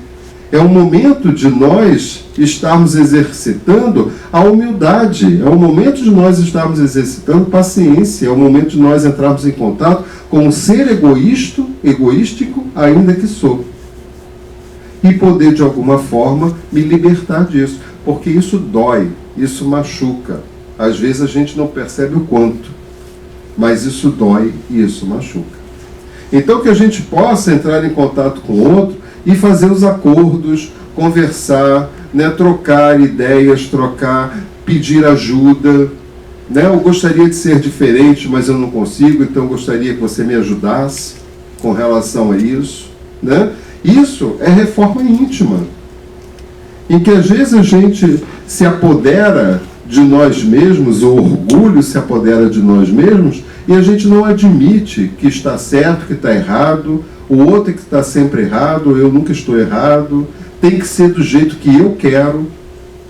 É o momento de nós estarmos exercitando a humildade, é o momento de nós estarmos exercitando paciência, é o momento de nós entrarmos em contato com o ser egoístico, ainda que sou. E poder, de alguma forma, me libertar disso, porque isso dói, isso machuca. Às vezes a gente não percebe o quanto, mas isso dói e isso machuca. Então que a gente possa entrar em contato com o outro e fazer os acordos, conversar, né, trocar ideias, pedir ajuda. Né? Eu gostaria de ser diferente, mas eu não consigo, então eu gostaria que você me ajudasse com relação a isso. Né? Isso é reforma íntima, em que às vezes a gente se apodera de nós mesmos, o orgulho se apodera de nós mesmos, e a gente não admite que está certo, que está errado, o outro é que está sempre errado, eu nunca estou errado, tem que ser do jeito que eu quero,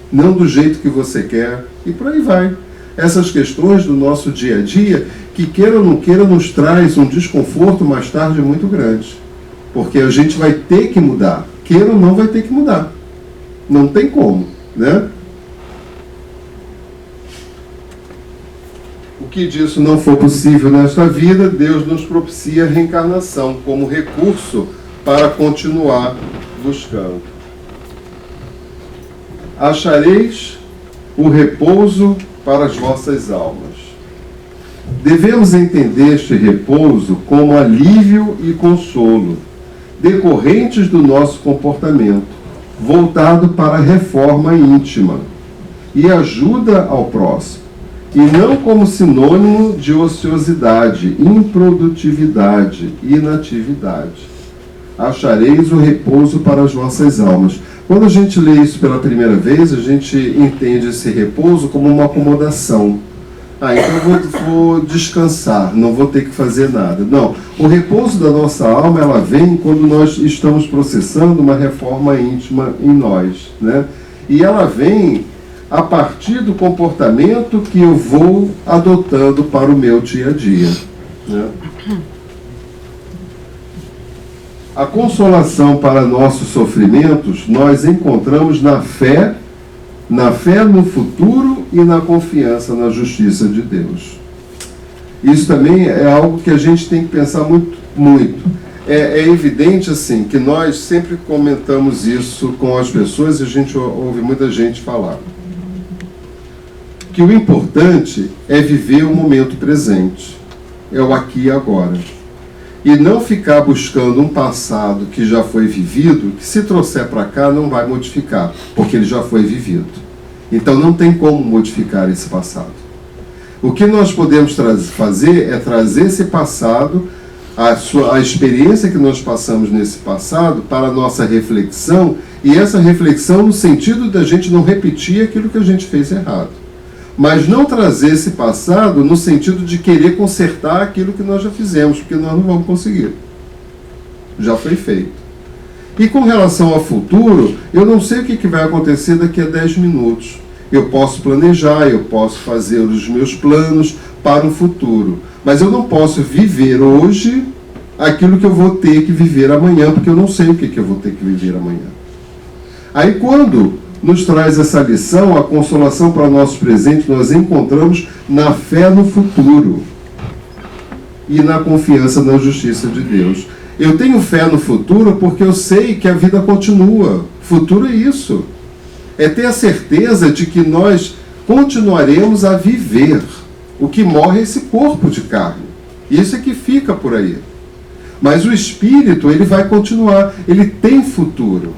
não do jeito que você quer, e por aí vai. Essas questões do nosso dia a dia, que queira ou não queira, nos traz um desconforto mais tarde muito grande, porque a gente vai ter que mudar, queira ou não vai ter que mudar, não tem como, né? O que disso não for possível nesta vida, Deus nos propicia a reencarnação como recurso para continuar buscando. Achareis o repouso para as vossas almas. Devemos entender este repouso como alívio e consolo, decorrentes do nosso comportamento, voltado para a reforma íntima e ajuda ao próximo, e não como sinônimo de ociosidade, improdutividade e inatividade. Achareis o repouso para as vossas almas. Quando a gente lê isso pela primeira vez, a gente entende esse repouso como uma acomodação. Então eu vou descansar, não vou ter que fazer nada. Não, o repouso da nossa alma, ela vem quando nós estamos processando uma reforma íntima em nós, né? E ela vem a partir do comportamento que eu vou adotando para o meu dia a dia, né? A consolação para nossos sofrimentos nós encontramos na fé no futuro e na confiança na justiça de Deus. Isso também é algo que a gente tem que pensar muito. É evidente assim que nós sempre comentamos isso com as pessoas e a gente ouve muita gente falar que o importante é viver o momento presente, é o aqui e agora. E não ficar buscando um passado que já foi vivido, que se trouxer para cá não vai modificar, porque ele já foi vivido. Então não tem como modificar esse passado. O que nós podemos fazer é trazer esse passado, a experiência que nós passamos nesse passado, para a nossa reflexão, e essa reflexão no sentido da gente não repetir aquilo que a gente fez errado. Mas não trazer esse passado no sentido de querer consertar aquilo que nós já fizemos, porque nós não vamos conseguir. Já foi feito. E com relação ao futuro, eu não sei o que vai acontecer daqui a 10 minutos. Eu posso planejar, eu posso fazer os meus planos para o futuro. Mas eu não posso viver hoje aquilo que eu vou ter que viver amanhã, porque eu não sei o que eu vou ter que viver amanhã. Aí quando nos traz essa lição, a consolação para o nosso presente, nós encontramos na fé no futuro e na confiança na justiça de Deus. Eu tenho fé no futuro porque eu sei que a vida continua. Futuro é isso. É ter a certeza de que nós continuaremos a viver. O que morre é esse corpo de carne. Isso é que fica por aí. Mas o espírito, ele vai continuar. Ele tem futuro.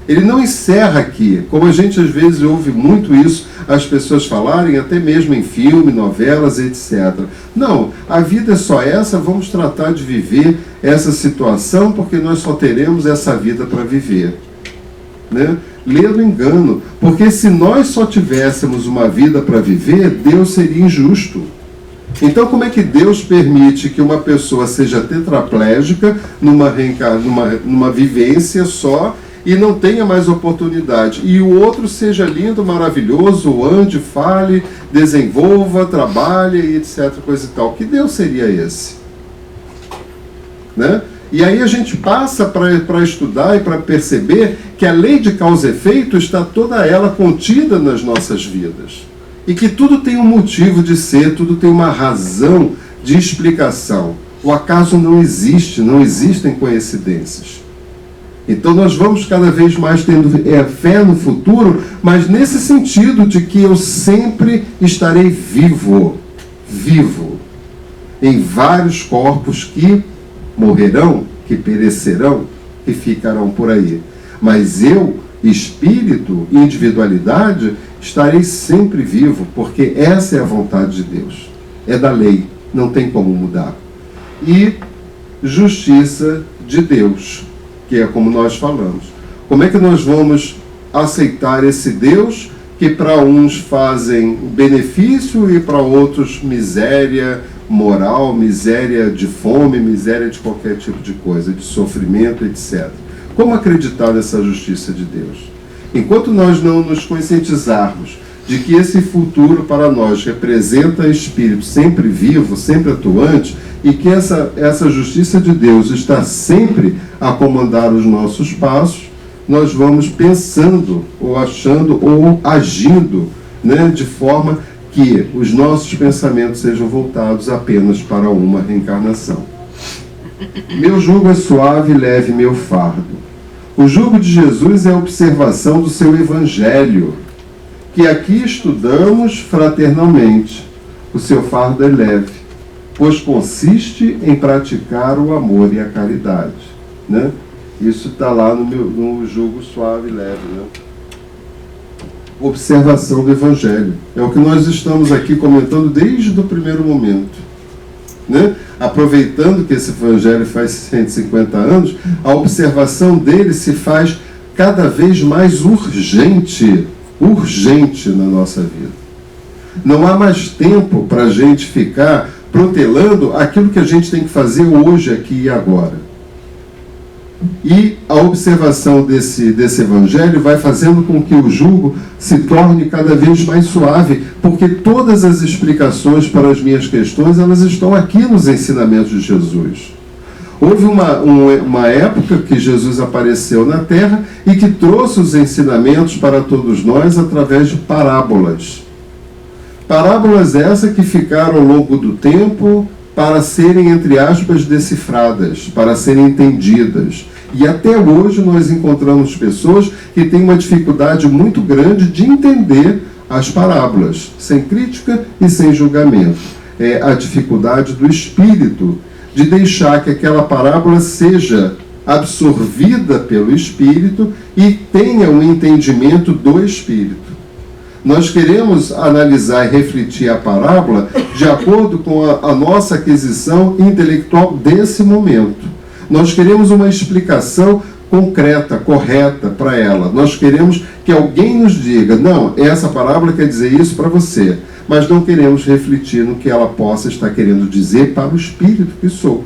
Ele não encerra aqui, como a gente às vezes ouve muito isso, as pessoas falarem, até mesmo em filme, novelas, etc. Não, a vida é só essa, vamos tratar de viver essa situação, porque nós só teremos essa vida para viver. Né? Lê do engano, porque se nós só tivéssemos uma vida para viver, Deus seria injusto. Então como é que Deus permite que uma pessoa seja tetraplégica numa vivência só, e não tenha mais oportunidade, e o outro seja lindo, maravilhoso, ande, fale, desenvolva, trabalhe, etc, coisa e tal? Que Deus seria esse? Né? E aí a gente passa para estudar e para perceber que a lei de causa e efeito está toda ela contida nas nossas vidas. E que tudo tem um motivo de ser, tudo tem uma razão de explicação. O acaso não existe, não existem coincidências. Então nós vamos cada vez mais tendo fé no futuro, mas nesse sentido de que eu sempre estarei vivo, em vários corpos que morrerão, que perecerão, que ficarão por aí. Mas eu, espírito, individualidade, estarei sempre vivo, porque essa é a vontade de Deus. É da lei, não tem como mudar. E justiça de Deus, que é como nós falamos. Como é que nós vamos aceitar esse Deus que para uns fazem benefício e para outros miséria moral, miséria de fome, miséria de qualquer tipo de coisa, de sofrimento, etc. Como acreditar nessa justiça de Deus? Enquanto nós não nos conscientizarmos de que esse futuro para nós representa espírito sempre vivo, sempre atuante, e que essa justiça de Deus está sempre a comandar os nossos passos, nós vamos pensando, ou achando, ou agindo, né, de forma que os nossos pensamentos sejam voltados apenas para uma reencarnação. Meu jugo é suave e leve meu fardo. O jugo de Jesus é a observação do seu evangelho, que aqui estudamos fraternalmente, o seu fardo é leve, pois consiste em praticar o amor e a caridade, né? Isso está lá no jugo suave e leve, né? Observação do Evangelho. É o que nós estamos aqui comentando desde o primeiro momento, né? Aproveitando que esse Evangelho faz 150 anos, a observação dele se faz cada vez mais urgente na nossa vida. Não há mais tempo para a gente ficar protelando aquilo que a gente tem que fazer hoje, aqui e agora. E a observação desse Evangelho vai fazendo com que o jugo se torne cada vez mais suave, porque todas as explicações para as minhas questões, elas estão aqui nos ensinamentos de Jesus. Houve uma época que Jesus apareceu na Terra e que trouxe os ensinamentos para todos nós através de parábolas. Parábolas essas que ficaram ao longo do tempo para serem, entre aspas, decifradas, para serem entendidas. E até hoje nós encontramos pessoas que têm uma dificuldade muito grande de entender as parábolas, sem crítica e sem julgamento. É a dificuldade do espírito de deixar que aquela parábola seja absorvida pelo espírito e tenha um entendimento do espírito. Nós queremos analisar e refletir a parábola de acordo com a nossa aquisição intelectual desse momento. Nós queremos uma explicação concreta, correta para ela. Nós queremos que alguém nos diga, não, essa parábola quer dizer isso para você, mas não queremos refletir no que ela possa estar querendo dizer para o espírito que sou,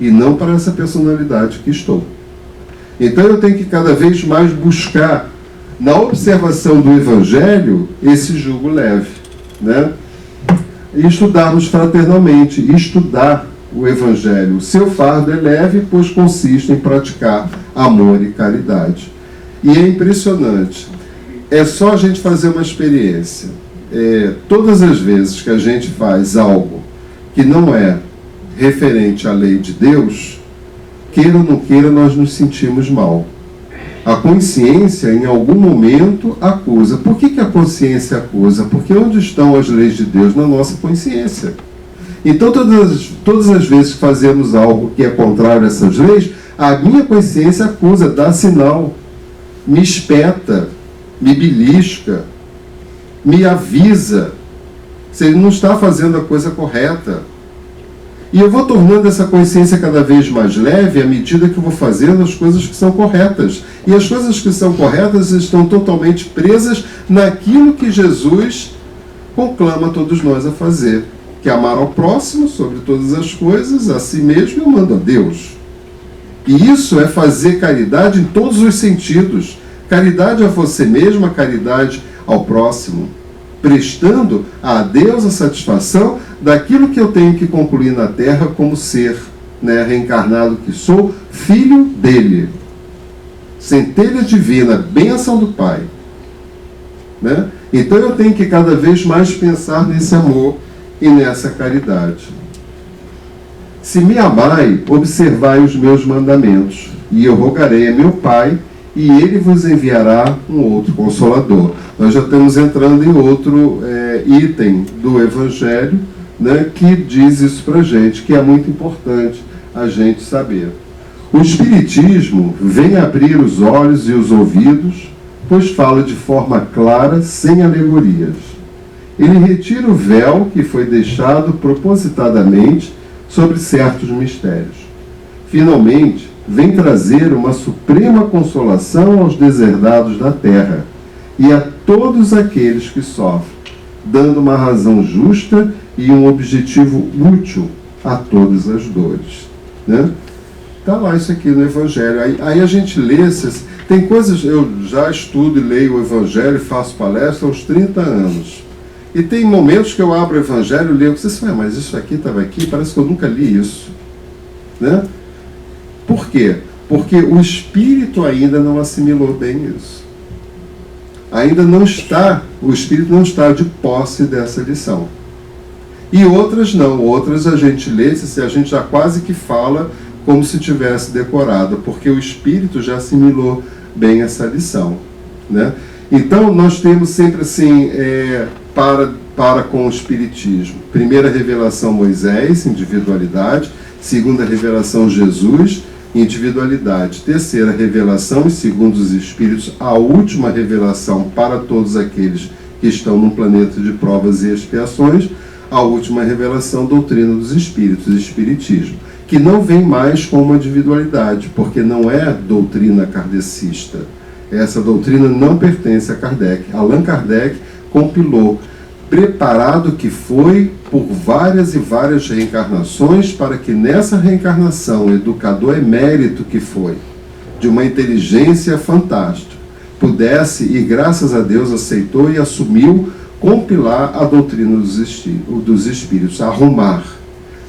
e não para essa personalidade que estou. Então eu tenho que cada vez mais buscar, na observação do Evangelho, esse jugo leve, né? E estudarmos fraternalmente, estudar o Evangelho. O seu fardo é leve, pois consiste em praticar amor e caridade. E é impressionante. É só a gente fazer uma experiência. Todas as vezes que a gente faz algo que não é referente à lei de Deus, queira ou não queira, nós nos sentimos mal. A consciência, em algum momento, acusa. Por que a consciência acusa? Porque onde estão as leis de Deus? Na nossa consciência. Então, todas as vezes que fazemos algo que é contrário a essas leis, a minha consciência acusa, dá sinal, me espeta, me belisca, me avisa. Você não está fazendo a coisa correta. E eu vou tornando essa consciência cada vez mais leve à medida que eu vou fazendo as coisas que são corretas. E as coisas que são corretas estão totalmente presas naquilo que Jesus conclama todos nós a fazer, que é amar ao próximo sobre todas as coisas, a si mesmo e amando a Deus. E isso é fazer caridade em todos os sentidos. Caridade a você mesmo, a caridade ao próximo, prestando a Deus a satisfação daquilo que eu tenho que concluir na Terra como ser, né, reencarnado que sou, filho dele. Centelha divina, bênção do Pai. Né? Então eu tenho que cada vez mais pensar nesse amor e nessa caridade. Se me amai, observai os meus mandamentos, e eu rogarei a meu Pai, e ele vos enviará um outro Consolador. Nós já estamos entrando em outro item do Evangelho, né, que diz isso para a gente, que é muito importante a gente saber. O Espiritismo vem abrir os olhos e os ouvidos, pois fala de forma clara, sem alegorias. Ele retira o véu que foi deixado propositadamente sobre certos mistérios. Finalmente, vem trazer uma suprema consolação aos deserdados da terra e a todos aqueles que sofrem, dando uma razão justa e um objetivo útil a todas as dores. Né? Está lá isso aqui no Evangelho. Aí a gente lê, tem coisas, eu já estudo e leio o Evangelho, faço palestra há uns 30 anos. E tem momentos que eu abro o Evangelho e leio, você fala, mas isso aqui estava aqui, parece que eu nunca li isso. Né? Por quê? Porque o espírito ainda não assimilou bem isso. Ainda não está, o espírito não está de posse dessa lição. E outras não, outras a gente lê, a gente já quase que fala como se tivesse decorado, porque o espírito já assimilou bem essa lição. Né? Então nós temos sempre assim, para para com o Espiritismo. Primeira revelação, Moisés, individualidade. Segunda revelação, Jesus, individualidade. Terceira revelação, e segundo os Espíritos, a última revelação para todos aqueles que estão num planeta de provas e expiações, a última revelação, doutrina dos Espíritos, Espiritismo, que não vem mais com uma individualidade, porque não é doutrina kardecista. Essa doutrina não pertence a Kardec. Allan Kardec compilou, preparado que foi por várias e várias reencarnações, para que nessa reencarnação, educador emérito que foi, de uma inteligência fantástica, pudesse, e graças a Deus aceitou e assumiu, compilar a doutrina dos Espíritos, arrumar.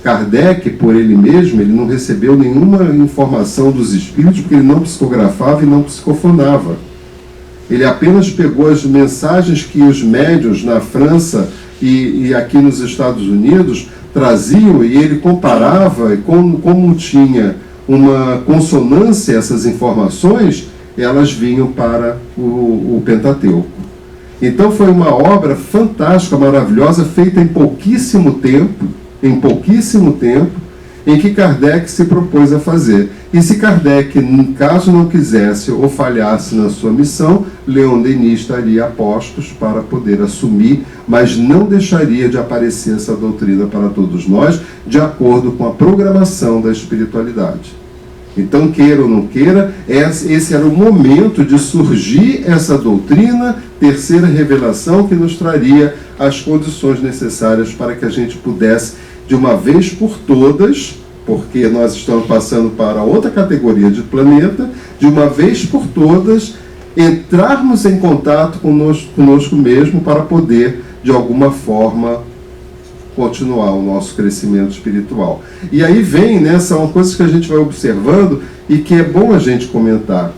Kardec, por ele mesmo, ele não recebeu nenhuma informação dos Espíritos, porque ele não psicografava e não psicofonava. Ele apenas pegou as mensagens que os médiuns na França e aqui nos Estados Unidos traziam, e ele comparava, e como tinha uma consonância essas informações, elas vinham para o Pentateuco. Então foi uma obra fantástica, maravilhosa, feita em pouquíssimo tempo, em que Kardec se propôs a fazer. E se Kardec, caso não quisesse ou falhasse na sua missão, Leon Denis estaria a postos para poder assumir, mas não deixaria de aparecer essa doutrina para todos nós, de acordo com a programação da espiritualidade. Então, queira ou não queira, esse era o momento de surgir essa doutrina, terceira revelação, que nos traria as condições necessárias para que a gente pudesse, de uma vez por todas, porque nós estamos passando para outra categoria de planeta, de uma vez por todas, entrarmos em contato conosco mesmo para poder, de alguma forma, continuar o nosso crescimento espiritual. E aí vem, né, são coisas que a gente vai observando e que é bom a gente comentar.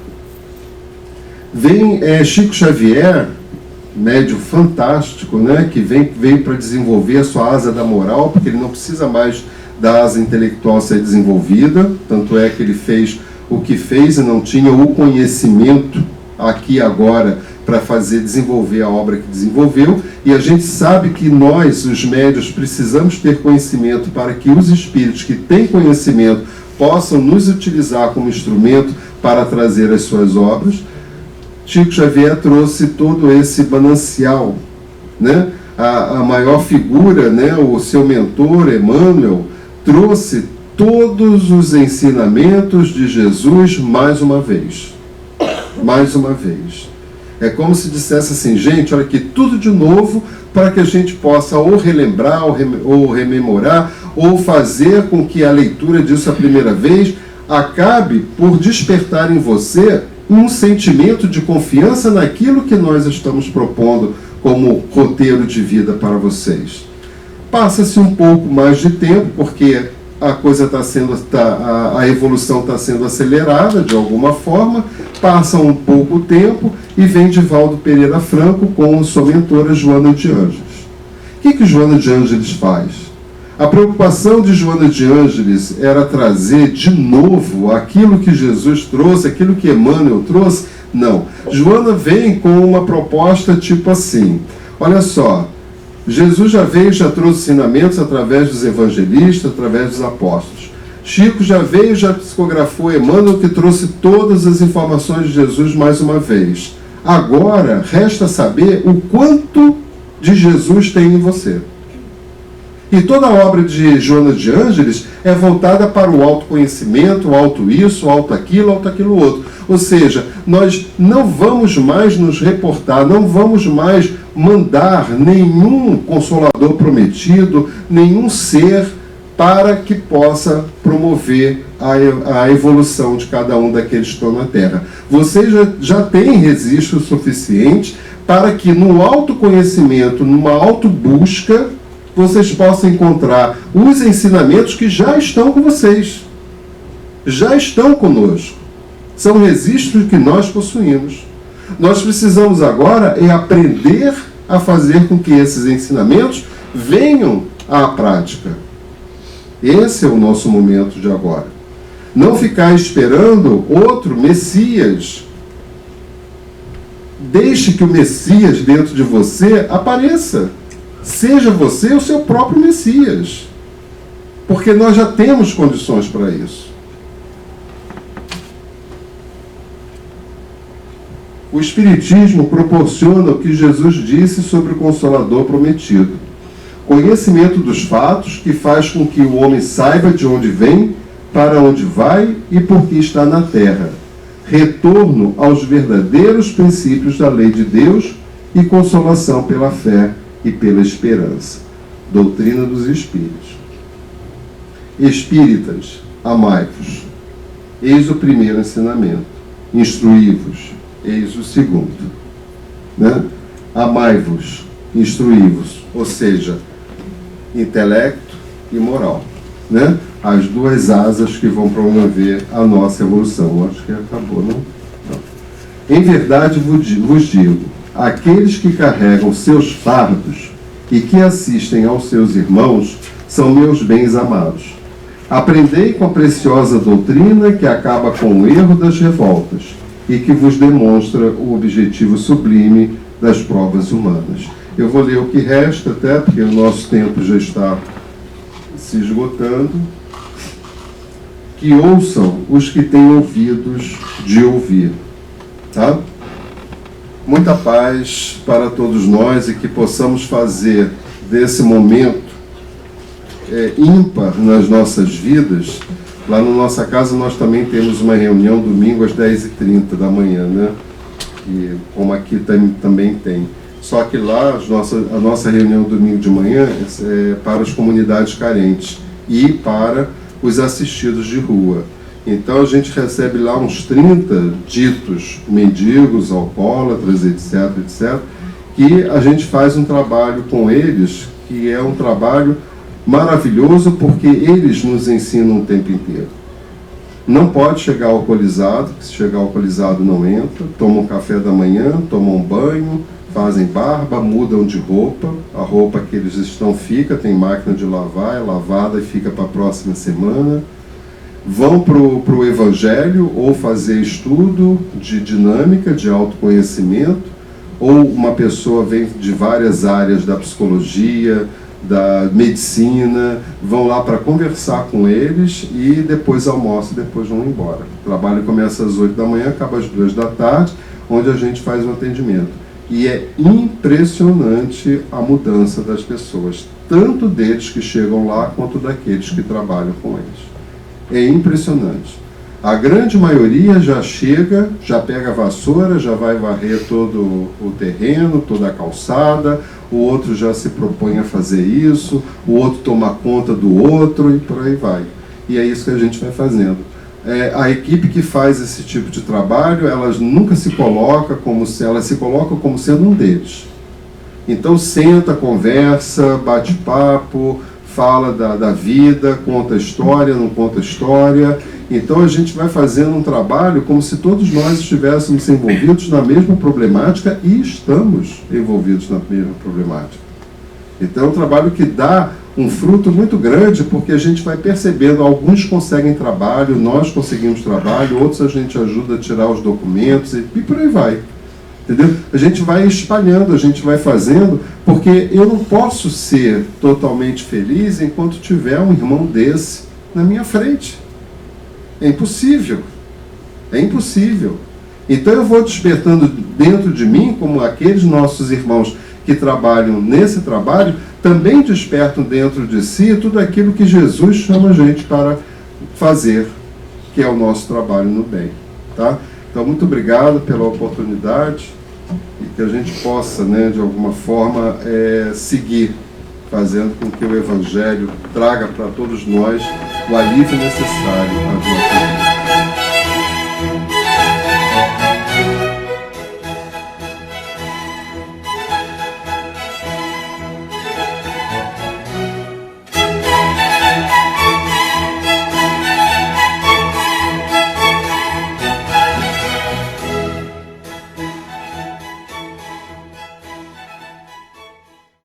Vem Chico Xavier, médium fantástico, né, que veio para desenvolver a sua asa da moral, porque ele não precisa mais da asa intelectual ser desenvolvida, tanto é que ele fez o que fez e não tinha o conhecimento aqui agora para desenvolver a obra que desenvolveu, e a gente sabe que nós, os médiuns, precisamos ter conhecimento para que os espíritos que têm conhecimento possam nos utilizar como instrumento para trazer as suas obras. Chico Xavier trouxe todo esse manancial, né? A maior figura, né? O seu mentor, Emmanuel, trouxe todos os ensinamentos de Jesus mais uma vez. Mais uma vez. É como se dissesse assim, gente, olha aqui, tudo de novo, para que a gente possa ou relembrar, ou rememorar, ou fazer com que a leitura disso a primeira vez acabe por despertar em você um sentimento de confiança naquilo que nós estamos propondo como roteiro de vida para vocês. Passa-se um pouco mais de tempo, porque a coisa a evolução está sendo acelerada de alguma forma, passa um pouco tempo e vem Divaldo Pereira Franco com sua mentora Joana de Ângeles. O que Joana de Ângeles faz? A preocupação de Joana de Ângeles era trazer de novo aquilo que Jesus trouxe, aquilo que Emmanuel trouxe? Não. Joana vem com uma proposta tipo assim, olha só, Jesus já veio, já trouxe ensinamentos através dos evangelistas, através dos apóstolos. Chico já veio, já psicografou Emmanuel, que trouxe todas as informações de Jesus mais uma vez. Agora, resta saber o quanto de Jesus tem em você. E toda a obra de Joana de Ângeles é voltada para o autoconhecimento, o auto isso, o auto aquilo outro. Ou seja, nós não vamos mais nos reportar, não vamos mais mandar nenhum consolador prometido, nenhum ser para que possa promover a evolução de cada um daqueles que estão na Terra. Você já tem registro suficiente para que no autoconhecimento, numa autobusca, vocês possam encontrar os ensinamentos que já estão com vocês, já estão conosco. São registros que nós possuímos. Nós precisamos agora aprender a fazer com que esses ensinamentos venham à prática. Esse é o nosso momento de agora. Não ficar esperando outro Messias. Deixe que o Messias dentro de você apareça. seja você o seu próprio Messias. Porque nós já temos condições para isso. O Espiritismo proporciona o que Jesus disse sobre o Consolador prometido. Conhecimento dos fatos que faz com que o homem saiba de onde vem, para onde vai e por que está na terra. Retorno aos verdadeiros princípios da lei de Deus e consolação pela fé e pela esperança. Doutrina dos Espíritos. Espíritas, amai-vos. Eis o primeiro ensinamento. Instruí-vos. Eis o segundo. Né? Amai-vos, instruí-vos. Ou seja, intelecto e moral. Né? As duas asas que vão promover a nossa evolução. Acho que acabou, não? Não. Em verdade vos digo, aqueles que carregam seus fardos e que assistem aos seus irmãos são meus bens amados. Aprendei com a preciosa doutrina que acaba com o erro das revoltas e que vos demonstra o objetivo sublime das provas humanas. Eu vou ler o que resta, até porque o nosso tempo já está se esgotando. Que ouçam os que têm ouvidos de ouvir. Tá? Muita paz para todos nós e que possamos fazer desse momento ímpar nas nossas vidas. Lá na nossa casa nós também temos uma reunião domingo às 10h30 da manhã, né? E como aqui também tem. Só que lá a nossa reunião domingo de manhã é para as comunidades carentes e para os assistidos de rua. Então a gente recebe lá uns 30 ditos mendigos, alcoólatras, etc, etc, que a gente faz um trabalho com eles, que é um trabalho maravilhoso, porque eles nos ensinam o tempo inteiro. Não pode chegar alcoolizado, se chegar alcoolizado não entra, tomam um café da manhã, tomam um banho, fazem barba, mudam de roupa, a roupa que eles estão fica, tem máquina de lavar, é lavada e fica para a próxima semana. Vão para o Evangelho ou fazer estudo de dinâmica, de autoconhecimento, ou uma pessoa vem de várias áreas da psicologia, da medicina, vão lá para conversar com eles e depois almoçam e depois vão embora. O trabalho começa às 8 da manhã, acaba às 2 da tarde, onde a gente faz um atendimento. E é impressionante a mudança das pessoas, tanto deles que chegam lá, quanto daqueles que trabalham com eles. É impressionante. A grande maioria já chega, já pega a vassoura, já vai varrer todo o terreno, toda a calçada, o outro já se propõe a fazer isso, o outro toma conta do outro e por aí vai. E é isso que a gente vai fazendo. A equipe que faz esse tipo de trabalho, elas nunca se colocam como se elas se colocam como sendo um deles. Então senta, conversa, bate papo, fala da vida, conta a história, não conta a história. Então a gente vai fazendo um trabalho como se todos nós estivéssemos envolvidos na mesma problemática, e estamos envolvidos na mesma problemática. Então é um trabalho que dá um fruto muito grande, porque a gente vai percebendo, alguns conseguem trabalho, nós conseguimos trabalho, outros a gente ajuda a tirar os documentos e por aí vai. Entendeu? A gente vai espalhando, a gente vai fazendo, porque eu não posso ser totalmente feliz enquanto tiver um irmão desse na minha frente. É impossível. É impossível. Então eu vou despertando dentro de mim, como aqueles nossos irmãos que trabalham nesse trabalho, também despertam dentro de si tudo aquilo que Jesus chama a gente para fazer, que é o nosso trabalho no bem. Tá? Então, muito obrigado pela oportunidade e que a gente possa, né, de alguma forma, seguir fazendo com que o Evangelho traga para todos nós o alívio necessário às nossas vidas.